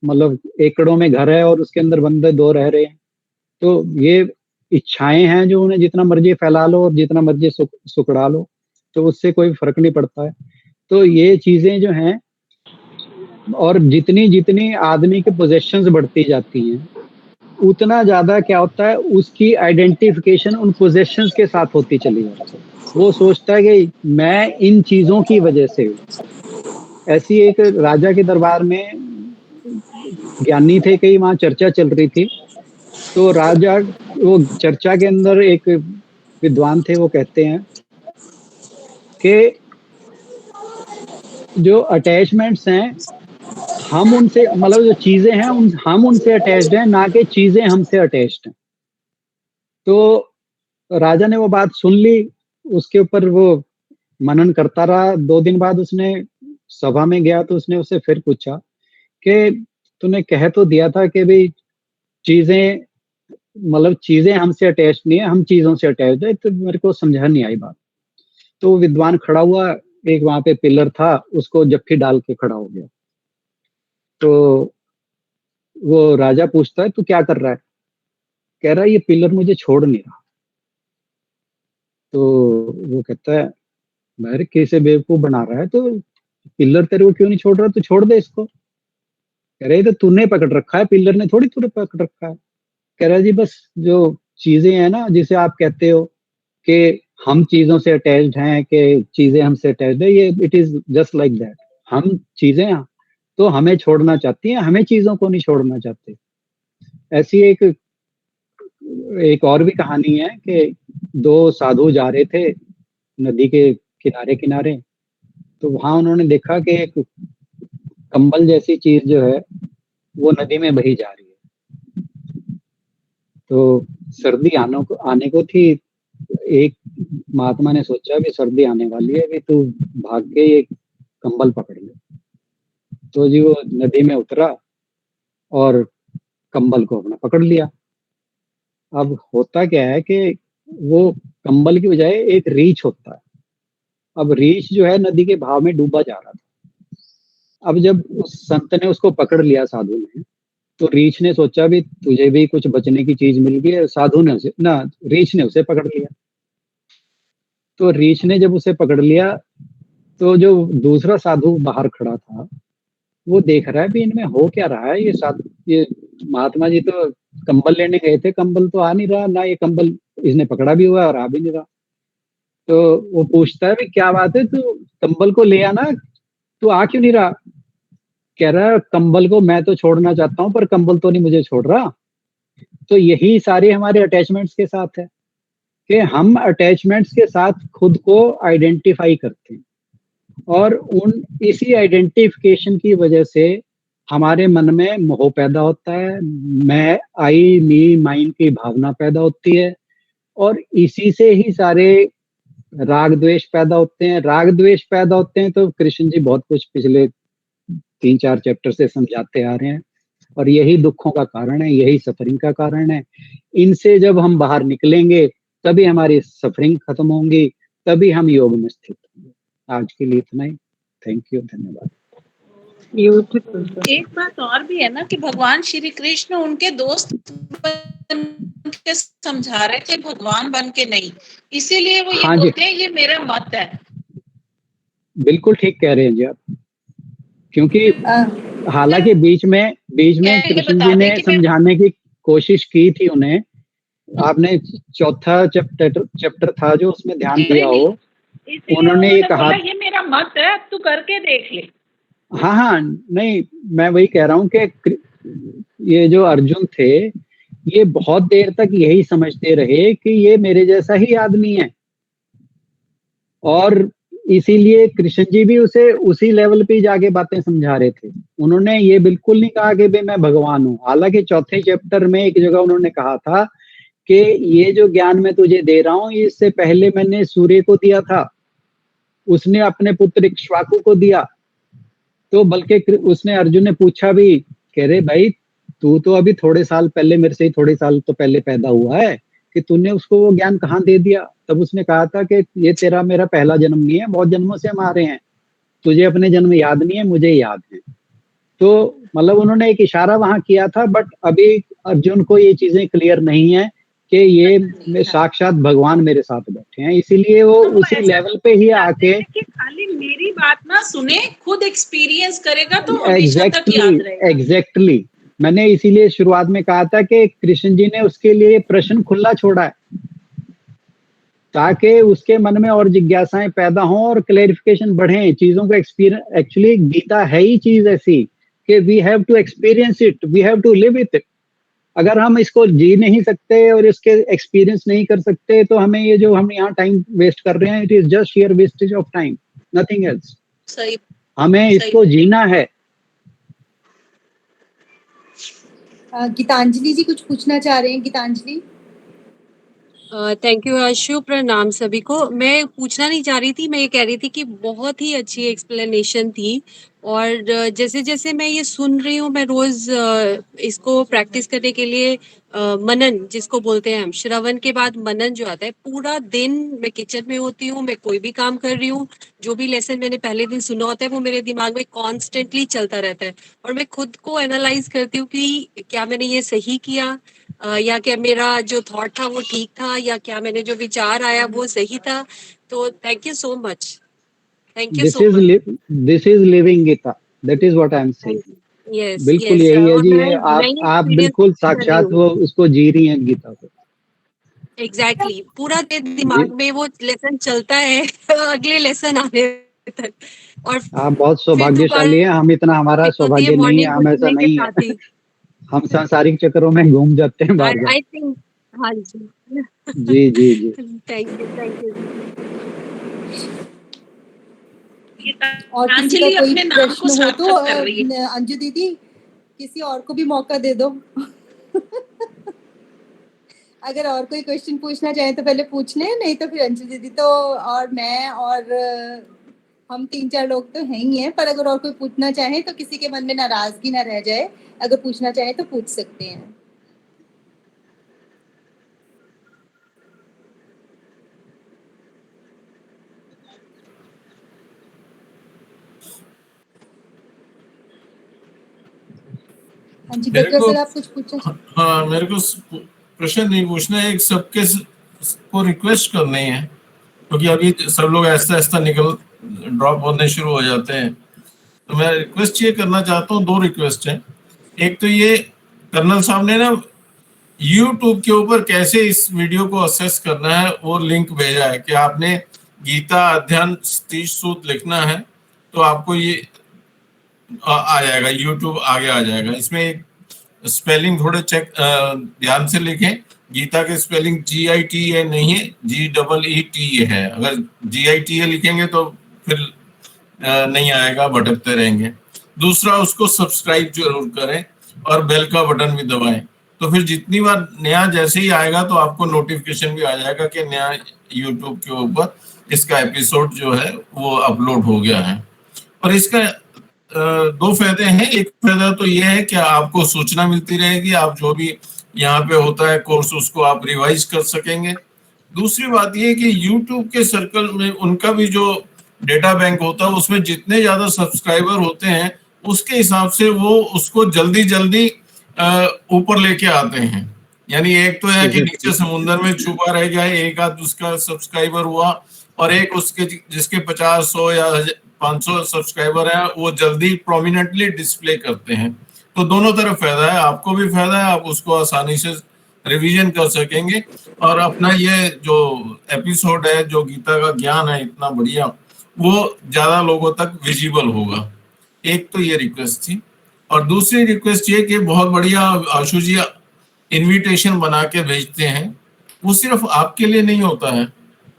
Speaker 9: मतलब एकड़ों में घर है और उसके अंदर बंदे 2 रह रहे हैं, तो ये इच्छाएं हैं जो उन्हें जितना मर्जी फैला लो और जितना मर्जी सुकड़ा लो, तो उससे कोई फर्क नहीं पड़ता है। तो ये चीजें जो हैं, और जितनी जितनी आदमी के पोजेशंस बढ़ती जाती हैं उतना ज्यादा क्या होता है, उसकी आइडेंटिफिकेशन उन पोजेशंस के साथ होती चली जाती है। वो सोचता है कि मैं इन चीजों की वजह से हूं। ऐसी एक राजा के दरबार में ज्ञानी थे, कई वहां चर्चा चल रही थी, तो राजा वो चर्चा के अंदर एक विद्वान थे, वो कहते हैं कि जो अटैचमेंट्स हैं हम उनसे, मतलब जो चीजें हैं हम उनसे अटैच्ड हैं, ना कि चीजें हमसे अटैच्ड हैं। तो राजा ने वो बात सुन ली, उसके ऊपर वो मनन करता रहा। 2 दिन बाद उसने सभा में गया तो उसने उससे फिर पूछा कि तूने कह तो दिया था कि भाई चीजें, मतलब चीजें हमसे अटैच नहीं है, हम चीजों से अटैच है, तो मेरे को समझा नहीं आई बात। तो विद्वान खड़ा हुआ, एक वहां पे पिलर था, उसको जफ्फी डाल के खड़ा हो गया। तो वो राजा पूछता है तू क्या कर रहा है? कह रहा है ये पिलर मुझे छोड़ नहीं रहा। तो वो कहता है मैं कैसे बेवकूफ बना रहा है, तो पिलर तेरे को क्यों नहीं छोड़ रहा, तू छोड़ दे इसको। कह रहे तो तूने पकड़ रखा है, पिलर ने थोड़ी तूने पकड़ रखा है। कह रहा जी बस जो चीजें हैं ना, जिसे आप कहते हो कि हम चीजों से अटैच्ड हैं, कि चीजें हमसे अटैच्ड है, ये it is just like that. हम चीजें तो हमें छोड़ना चाहती हैं, हमें चीजों को नहीं छोड़ना चाहते। ऐसी एक और भी कहानी है कि 2 साधु जा रहे थे नदी के किनारे किनारे, तो वहां उन्होंने देखा कि एक कंबल जैसी चीज जो है वो नदी में बही जा रही है। तो सर्दी आने को थी। एक महात्मा ने सोचा भी सर्दी आने वाली है, भी तू भाग के एक कंबल पकड़ ले। तो जी वो नदी में उतरा और कंबल को अपना पकड़ लिया। अब होता क्या है कि वो कंबल की बजाय एक रीछ होता है। अब रीछ जो है नदी के बहाव में डूबा जा रहा था। अब जब उस संत ने उसको पकड़ लिया, साधु ने, तो रीछ ने सोचा भी तुझे भी कुछ बचने की चीज मिल गई है। साधु ने रीछ ने उसे पकड़ लिया। तो रीछ ने जब उसे पकड़ लिया तो जो दूसरा साधु बाहर खड़ा था वो देख रहा है भी इनमें हो क्या रहा है। ये महात्मा जी तो कंबल लेने गए थे, कंबल तो आ नहीं रहा, ना ये कंबल इसने पकड़ा भी हुआ और आ भी नहीं रहा। तो वो पूछता है भी क्या बात है, तू कंबल को ले आना, तू आ क्यों नहीं रहा? कह रहा है कंबल को मैं तो छोड़ना चाहता हूँ पर कंबल तो नहीं मुझे छोड़ रहा। तो यही सारे हमारे अटैचमेंट्स के साथ है कि हम अटैचमेंट्स के साथ खुद को आइडेंटिफाई करते हैं, और इसी आइडेंटिफिकेशन की वजह से हमारे मन में मोह पैदा होता है, मैं, आई, मी, माइन की भावना पैदा होती है, और इसी से ही सारे राग द्वेष पैदा होते हैं। राग द्वेष पैदा होते हैं तो कृष्ण जी बहुत कुछ पिछले 3-4 चैप्टर से समझाते आ रहे हैं, और यही दुखों का कारण है, यही सफरिंग का कारण है। इनसे जब हम बाहर निकलेंगे तभी हमारी सफरिंग खत्म होंगी, तभी हम योग में स्थित होंगे। आज के लिए इतना ही। थैंक यू, धन्यवाद।
Speaker 10: एक बात और भी है ना कि भगवान श्री कृष्ण उनके दोस्त बन के समझा रहे थे, भगवान बन के नहीं, इसीलिए वो ये
Speaker 9: हाँ जी।
Speaker 10: बोलते हैं ये मेरा मत है।
Speaker 9: बिल्कुल ठीक कह रहे हैं जी आप, क्योंकि हालांकि बीच में
Speaker 10: ये
Speaker 9: कृष्ण
Speaker 10: बता
Speaker 9: जी
Speaker 10: दें
Speaker 9: ने
Speaker 10: कि मैं-
Speaker 9: समझाने की कोशिश की थी उन्हें। आपने चौथा चैप्टर था जो उसमें ध्यान दिया हो,
Speaker 10: इसीलिए
Speaker 9: उन्होंने ये कहा,
Speaker 10: बोला ये मेरा मत है, अब तू करके देख ले।
Speaker 9: हाँ हाँ, नहीं मैं वही कह रहा हूँ कि ये जो अर्जुन थे ये बहुत देर तक यही समझते रहे कि ये मेरे जैसा ही आदमी है, और इसीलिए कृष्ण जी भी उसे उसी लेवल पे जाके बातें समझा रहे थे। उन्होंने ये बिल्कुल नहीं कहा कि भाई मैं भगवान हूँ। हालांकि चौथे चैप्टर में एक जगह उन्होंने कहा था कि ये जो ज्ञान मैं तुझे दे रहा हूँ इससे पहले मैंने सूर्य को दिया था, उसने अपने पुत्र इक्ष्वाकु को दिया। तो बल्कि उसने अर्जुन ने पूछा भी, कह रहे भाई तू तो अभी थोड़े साल पहले, मेरे से ही थोड़े साल तो पहले पैदा हुआ है, कि तूने उसको वो ज्ञान कहाँ दे दिया। तब उसने कहा था कि ये तेरा मेरा पहला जन्म नहीं है, बहुत जन्मों से हम आ रहे हैं, तुझे अपने जन्म याद नहीं है, मुझे याद है। तो मतलब उन्होंने एक इशारा वहां किया था, बट अभी अर्जुन को ये चीजें क्लियर नहीं है कि ये साक्षात भगवान मेरे साथ बैठे हैं, इसीलिए वो
Speaker 10: तो
Speaker 9: उसी
Speaker 10: ऐसा
Speaker 9: लेवल पे ही आके
Speaker 10: कि खाली मेरी बात ना सुने, खुद एक्सपीरियंस करेगा तो हमेशा तक याद रहेगा।
Speaker 9: एग्जैक्टली मैंने इसीलिए शुरुआत में कहा था कि कृष्ण जी ने उसके लिए प्रश्न खुला छोड़ा है ताकि उसके मन में और जिज्ञासाएं पैदा हों और क्लैरिफिकेशन बढ़े, चीजों को एक्सपीरियंस। एक्चुअली गीता है ही चीज ऐसी कि we have to experience it, we have to live it. अगर हम इसको जी नहीं सकते और इसके एक्सपीरियंस नहीं कर सकते तो हमें ये जो हम यहाँ टाइम वेस्ट कर रहे हैं, it is just share wastage of time, nothing else.
Speaker 10: सही,
Speaker 9: हमें इसको जीना है।
Speaker 3: गीतांजलि जी कुछ पूछना चाह रहे हैं। गीतांजलि।
Speaker 11: थैंक यू आशु, प्रणाम सभी को। मैं पूछना नहीं चाह रही थी, मैं ये कह रही थी कि बहुत ही अच्छी एक्सप्लेनेशन थी, और जैसे जैसे मैं ये सुन रही हूँ मैं रोज इसको प्रैक्टिस करने के लिए मनन जिसको बोलते हैं हम, श्रवण के बाद मनन जो आता है, पूरा दिन मैं किचन में होती हूँ, मैं कोई भी काम कर रही हूँ, जो भी लेसन मैंने पहले दिन सुना होता है वो मेरे दिमाग में कॉन्स्टेंटली चलता रहता है, और मैं खुद को एनालाइज करती हूँ कि क्या मैंने ये सही किया, या क्या मेरा जो थॉट था वो ठीक था, या क्या मैंने जो विचार आया वो सही था। तो thank you so much, thank you so much.
Speaker 9: This is living Gita, that is what I am saying.
Speaker 11: Yes
Speaker 9: बिल्कुल
Speaker 11: यस,
Speaker 9: यही है
Speaker 11: और
Speaker 9: जी,
Speaker 11: मैं
Speaker 9: ये आप बिल्कुल साक्षात वो उसको जी रही हैं गीता को।
Speaker 11: एग्जैक्टली पूरा दिन दिमाग में वो लेसन चलता है अगले लेसन आने तक। और
Speaker 9: आप बहुत
Speaker 11: फिर
Speaker 9: सौभाग्यशाली हैं, हम इतना, हमारा सौभाग्य नहीं है, हम ऐसा नहीं है। हम सांसारिक चक्करों में घूम जाते हैं बार बार।
Speaker 11: आई थिंक, हाँ जी
Speaker 9: जी जी जी,
Speaker 11: थैंक यू।
Speaker 3: और किसी का कोई प्रश्न हो तो अंजू दीदी किसी और को भी मौका दे दो अगर और कोई क्वेश्चन पूछना चाहे तो पहले पूछ लें, नहीं तो फिर अंजू दीदी तो और मैं और हम 3-4 लोग तो हैं ही हैं, पर अगर और कोई पूछना चाहे तो किसी के मन में नाराजगी ना रह जाए, अगर पूछना चाहे तो पूछ सकते हैं। हाँ जी, डॉक्टर सर आप कुछ पूछना चाहते हैं?
Speaker 6: हाँ, मेरे को प्रश्न नहीं पूछना है, एक सबके को रिक्वेस्ट करनी है, क्योंकि अभी सब लोग ऐसा ऐसा निकल ड्रॉप होने शुरू हो जाते हैं। तो मैं रिक्वेस्ट ये करना चाहता हूँ, 2 रिक्वेस्ट हैं। एक तो ये कर्नल साहब ने ना YouTube के ऊपर कैसे इस वीडियो को असेस करना है वो लिंक भेजा है कि आपने गीता अध्ययन 30 सूत्र लिखना है तो आपको ये आ जाएगा, YouTube आगे आ जाएगा। इसमें स्पेलिंग थोड़े चेक ध्यान से लिखें, गीता के स्पेलिंग GITA नहीं है, GEETA है। अगर GITA लिखेंगे तो फिर नहीं आएगा, भटकते रहेंगे। दूसरा, उसको सब्सक्राइब जरूर करें और बेल का बटन भी दबाएं, तो फिर जितनी बार नया जैसे ही आएगा तो आपको नोटिफिकेशन भी आ जाएगा कि नया YouTube के ऊपर इसका एपिसोड जो है वो अपलोड हो गया है। और इसका 2 फायदे हैं। एक फायदा तो ये है कि आपको सूचना मिलती रहेगी, आप जो भी यहाँ पे होता है कोर्स उसको आप रिवाइज कर सकेंगे। दूसरी बात ये है कि YouTube के सर्कल में उनका भी जो डेटा बैंक होता है उसमें जितने ज्यादा सब्सक्राइबर होते हैं उसके हिसाब से वो उसको जल्दी जल्दी ऊपर लेके आते हैं। यानी एक तो है कि नीचे समुद्र में छुपा रह गया है, एक आध उसका सब्सक्राइबर हुआ, और एक उसके जिसके 50, 100 या 500 सब्सक्राइबर है, वो जल्दी प्रोमिनेंटली डिस्प्ले करते हैं। तो दोनों तरफ फायदा है, आपको भी फायदा है, आप उसको आसानी से रिवीजन कर सकेंगे, और अपना ये जो एपिसोड है, जो गीता का ज्ञान है इतना बढ़िया, वो ज्यादा लोगों तक विजिबल होगा। एक तो ये रिक्वेस्ट थी, और दूसरी रिक्वेस्ट ये कि बहुत बढ़िया आशु जी इनविटेशन बना के भेजते हैं, वो सिर्फ आपके लिए नहीं होता है,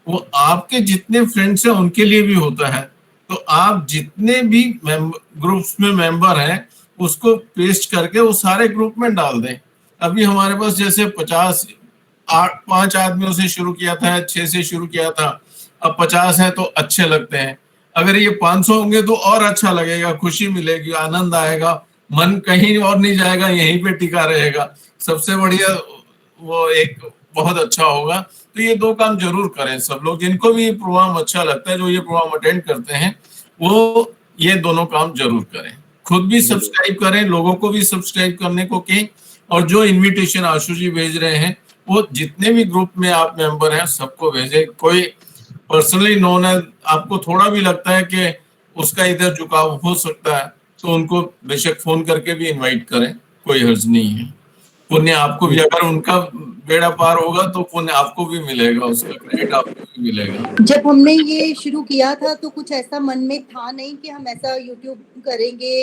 Speaker 6: वो आपके जितने फ्रेंड्स हैं उनके लिए भी होता है। तो आप जितने भी ग्रुप्स में मेंबर हैं उसको पेस्ट करके वो सारे ग्रुप में डाल दें। अभी हमारे पास जैसे 5 आदमियों से शुरू किया था, 6 से शुरू किया था, अब 50 हैं तो अच्छे लगते हैं। अगर ये 500 होंगे तो और अच्छा लगेगा, खुशी मिलेगी, आनंद आएगा, मन कहीं और नहीं जाएगा, यहीं पे टिका रहेगा। सबसे बढ़िया वो एक बहुत अच्छा होगा। तो ये 2 काम जरूर करें सब लोग, जिनको भी प्रोग्राम अच्छा लगता है, जो ये प्रोग्राम अटेंड करते हैं, वो ये दोनों काम जरूर करें। खुद भी सब्सक्राइब करें, लोगों को भी सब्सक्राइब करने को कहें, और जो इनविटेशन आशु जी भेज रहे हैं वो जितने भी ग्रुप में आप मेंबर हैं सबको भेजें। कोई पर्सनली नोन है, आपको थोड़ा भी लगता है कि उसका इधर झुकाव हो सकता है, तो उनको बेशक फोन करके भी इनवाइट करें, कोई हर्ज नहीं है। पुण्य आपको भी, अगर उनका बेड़ा पार होगा तो पुण्य आपको भी मिलेगा, उसका क्रेडिट आपको भी मिलेगा।
Speaker 3: जब हमने ये शुरू किया था तो कुछ ऐसा मन में था नहीं कि हम ऐसा यूट्यूब करेंगे,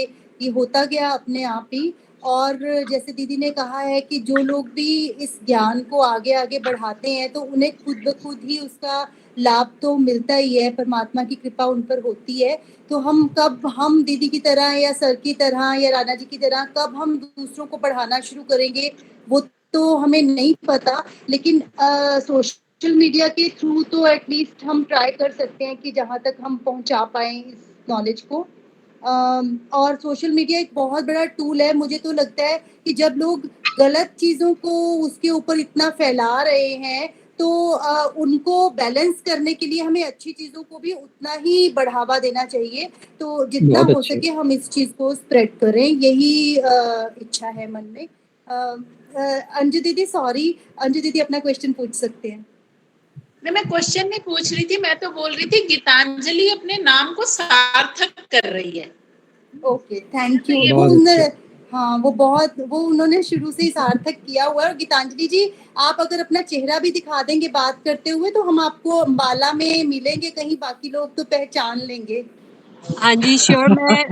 Speaker 3: ये होता गया अपने आप ही। और जैसे दीदी ने कहा है कि जो लोग भी इस ज्ञान को आगे आगे बढ़ाते हैं तो उन्हें खुद ब खुद ही उसका लाभ तो मिलता ही है, परमात्मा की कृपा उन पर होती है। तो हम दीदी की तरह या सर की तरह या राणा जी की तरह कब हम दूसरों को पढ़ाना शुरू करेंगे वो तो हमें नहीं पता, लेकिन सोशल मीडिया के थ्रू तो एटलीस्ट हम ट्राई कर सकते हैं कि जहाँ तक हम पहुँचा पाए इस नॉलेज को। और सोशल मीडिया एक बहुत बड़ा टूल है। मुझे तो लगता है कि जब लोग गलत चीज़ों को उसके ऊपर इतना फैला रहे हैं तो उनको बैलेंस करने के लिए हमें अच्छी चीज़ों को भी उतना ही बढ़ावा देना चाहिए। तो जितना हो सके हम इस चीज़ को स्प्रेड करें, यही इच्छा है मन में। अंजू दीदी, सॉरी, अंजू दीदी अपना क्वेश्चन पूछ सकते हैं।
Speaker 10: मैं क्वेश्चन नहीं पूछ रही थी, मैं तो बोल रही थी गीतांजलि अपने नाम को सार्थक कर रही है।
Speaker 3: Okay, thank you. हाँ, वो उन्होंने शुरू से ही सार्थक किया हुआ है। और गीतांजलि जी, आप अगर अपना चेहरा भी दिखा देंगे बात करते हुए तो हम आपको अंबाला में मिलेंगे कहीं, बाकी लोग तो पहचान लेंगे।
Speaker 11: हाँ जी, श्योर। मैं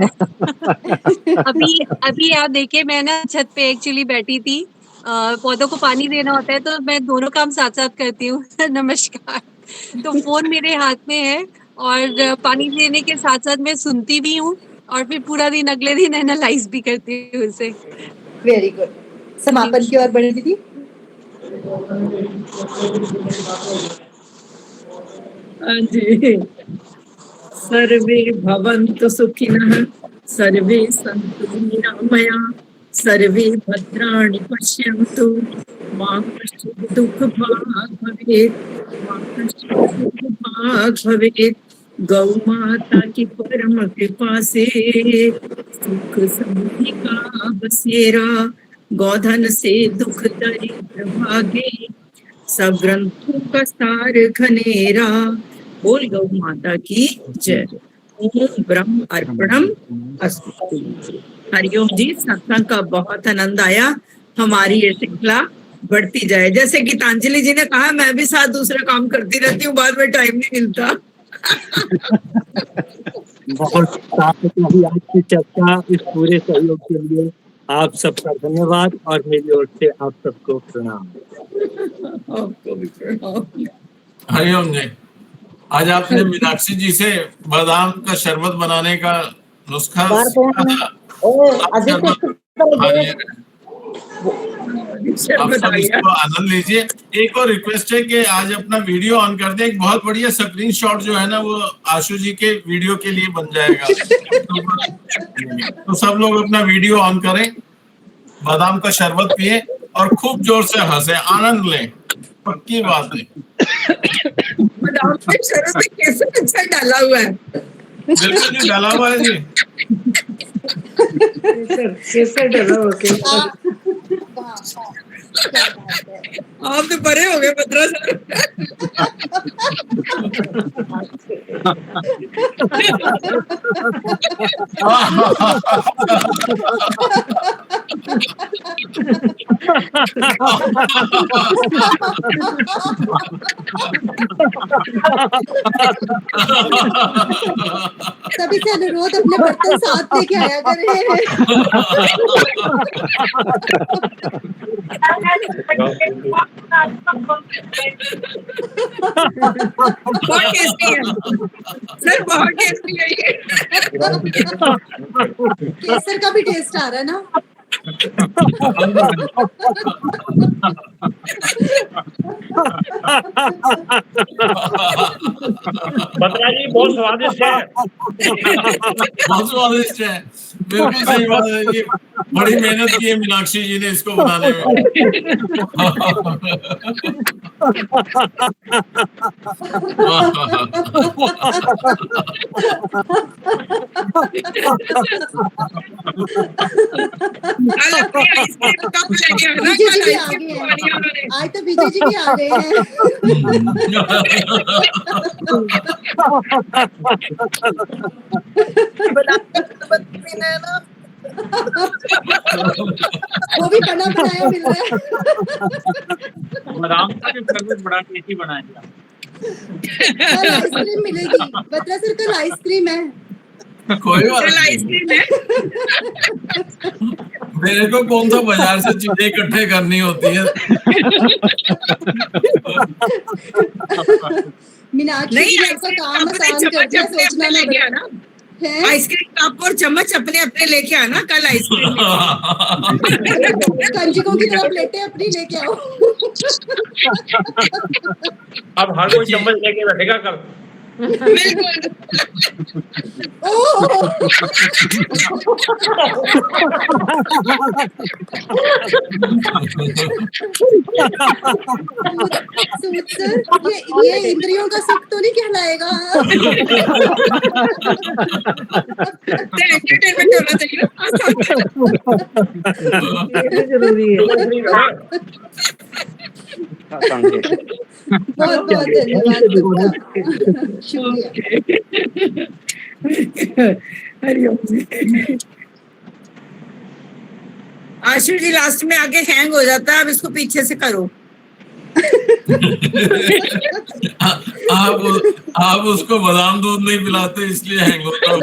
Speaker 11: अभी आप देखिए, मैं ना छत पे एक्चुअली बैठी थी, पौधों को पानी देना होता है तो मैं दोनों काम साथ साथ करती हूँ। नमस्कार। तो फोन मेरे हाथ में है और पानी देने के साथ साथ मैं सुनती भी हूँ और फिर पूरा दिन अगले दिन एनालाइज भी करती हूँ उसे।
Speaker 3: Very good. समापन की ओर बढ़े दीदी।
Speaker 1: जी, सर्वे भवन्तु सुखिनः, सर्वे सन्तु निरामया, सर्वे भद्राणि पश्यन्तु, मा कश्चित् दुःखभाग् भवेत्, मा कश्चित् दुःखभाग् भवेत्। गौ माता की परम कृपा से सुख समृद्धि का बसेरा, गोधन से दुख दरिद्र भागे, सब ग्रंथों का सार घनेरा। बोल गौ माता की जय। ओम ब्रह्म अर्पणम अस्तु। हरिओम जी, सत्संग का बहुत आनंद आया। हमारी ये श्रृंखला बढ़ती जाए। जैसे गीतांजलि जी ने कहा, मैं भी साथ दूसरा काम करती रहती हूँ, बाद में टाइम नहीं मिलता।
Speaker 2: बहुत आज की चर्चा, इस पूरे सहयोग के लिए आप सबका धन्यवाद और मेरी ओर से आप सबको प्रणाम।
Speaker 1: आपको भी प्रणाम।
Speaker 6: हरिओम जी। आज आपने मीनाक्षी जी से बादाम का शरबत बनाने का नुस्खा सीखा था। आप सब इसको आनंद लीजिए। एक और रिक्वेस्ट है कि आज अपना वीडियो ऑन कर दें। एक बहुत बढ़िया स्क्रीनशॉट जो है ना वो आशु जी के वीडियो के लिए बन जाएगा। तो सब लोग अपना वीडियो ऑन करें, बादाम का शरबत पिए और खूब जोर से हंसे, आनंद लें। पक्की बात है।
Speaker 1: बादाम का शरबत कैसे अच्छा डाला हुआ है।
Speaker 6: बिल्कुल डाला हुआ है जी।
Speaker 8: केसर डला हो केसर।
Speaker 3: हाँ, क्या बात है।
Speaker 1: आप तो बड़े हो गए बत्रा सर।
Speaker 3: सभी से अनुरोध अपने बर्तन साथ लेके आया
Speaker 1: बहुत टेस्टी है सर, बहुत टेस्टी है ये।
Speaker 3: केसर का भी टेस्ट आ रहा है ना।
Speaker 12: बत्रा जी बहुत स्वादिष्ट है।
Speaker 6: बहुत स्वादिष्ट है, बिल्कुल सही बात है। ये बड़ी मेहनत की है मीनाक्षी जी ने इसको बनाने में।
Speaker 3: विजय जी भी आ गए हैं, आज तो विजय जी भी आ गए हैं। वो भी बना बनाया मिल रहा है।
Speaker 12: बादाम का भी शरबत बड़ा टेस्टी बनाएगा।
Speaker 3: कल आइसक्रीम मिलेगी बत्रा सर, कल आइसक्रीम है।
Speaker 6: कोई बात नहीं,
Speaker 1: आइसक्रीम है।
Speaker 6: मेरे को कौन सा बाजार से चीजें इकट्ठे करनी होती है।
Speaker 3: मीनाक्षी जी ने आपका काम आसान कर दिया, सोचना ना
Speaker 1: लेके आना आइसक्रीम कप और चम्मच अपने अपने लेके आना कल आइसक्रीम।
Speaker 3: कंजकों की तरह प्लेटें अपनी लेके आओ।
Speaker 12: अब हर कोई चम्मच लेके बैठेगा कल।
Speaker 1: बिल्कुल।
Speaker 3: सूद सर, ये इंद्रियों का सुख तो नहीं कहलाएगा।
Speaker 1: एंटरटेनमेंट होना चाहिए
Speaker 8: ये जरूरी है।
Speaker 3: बहुत बहुत धन्यवाद, शुक्रिया।
Speaker 1: हरिओम जी। आशु जी लास्ट में आके हैंग हो जाता है, अब इसको पीछे से करो।
Speaker 6: आप उसको बादाम दूध नहीं पिलाते इसलिए हैंग होता है।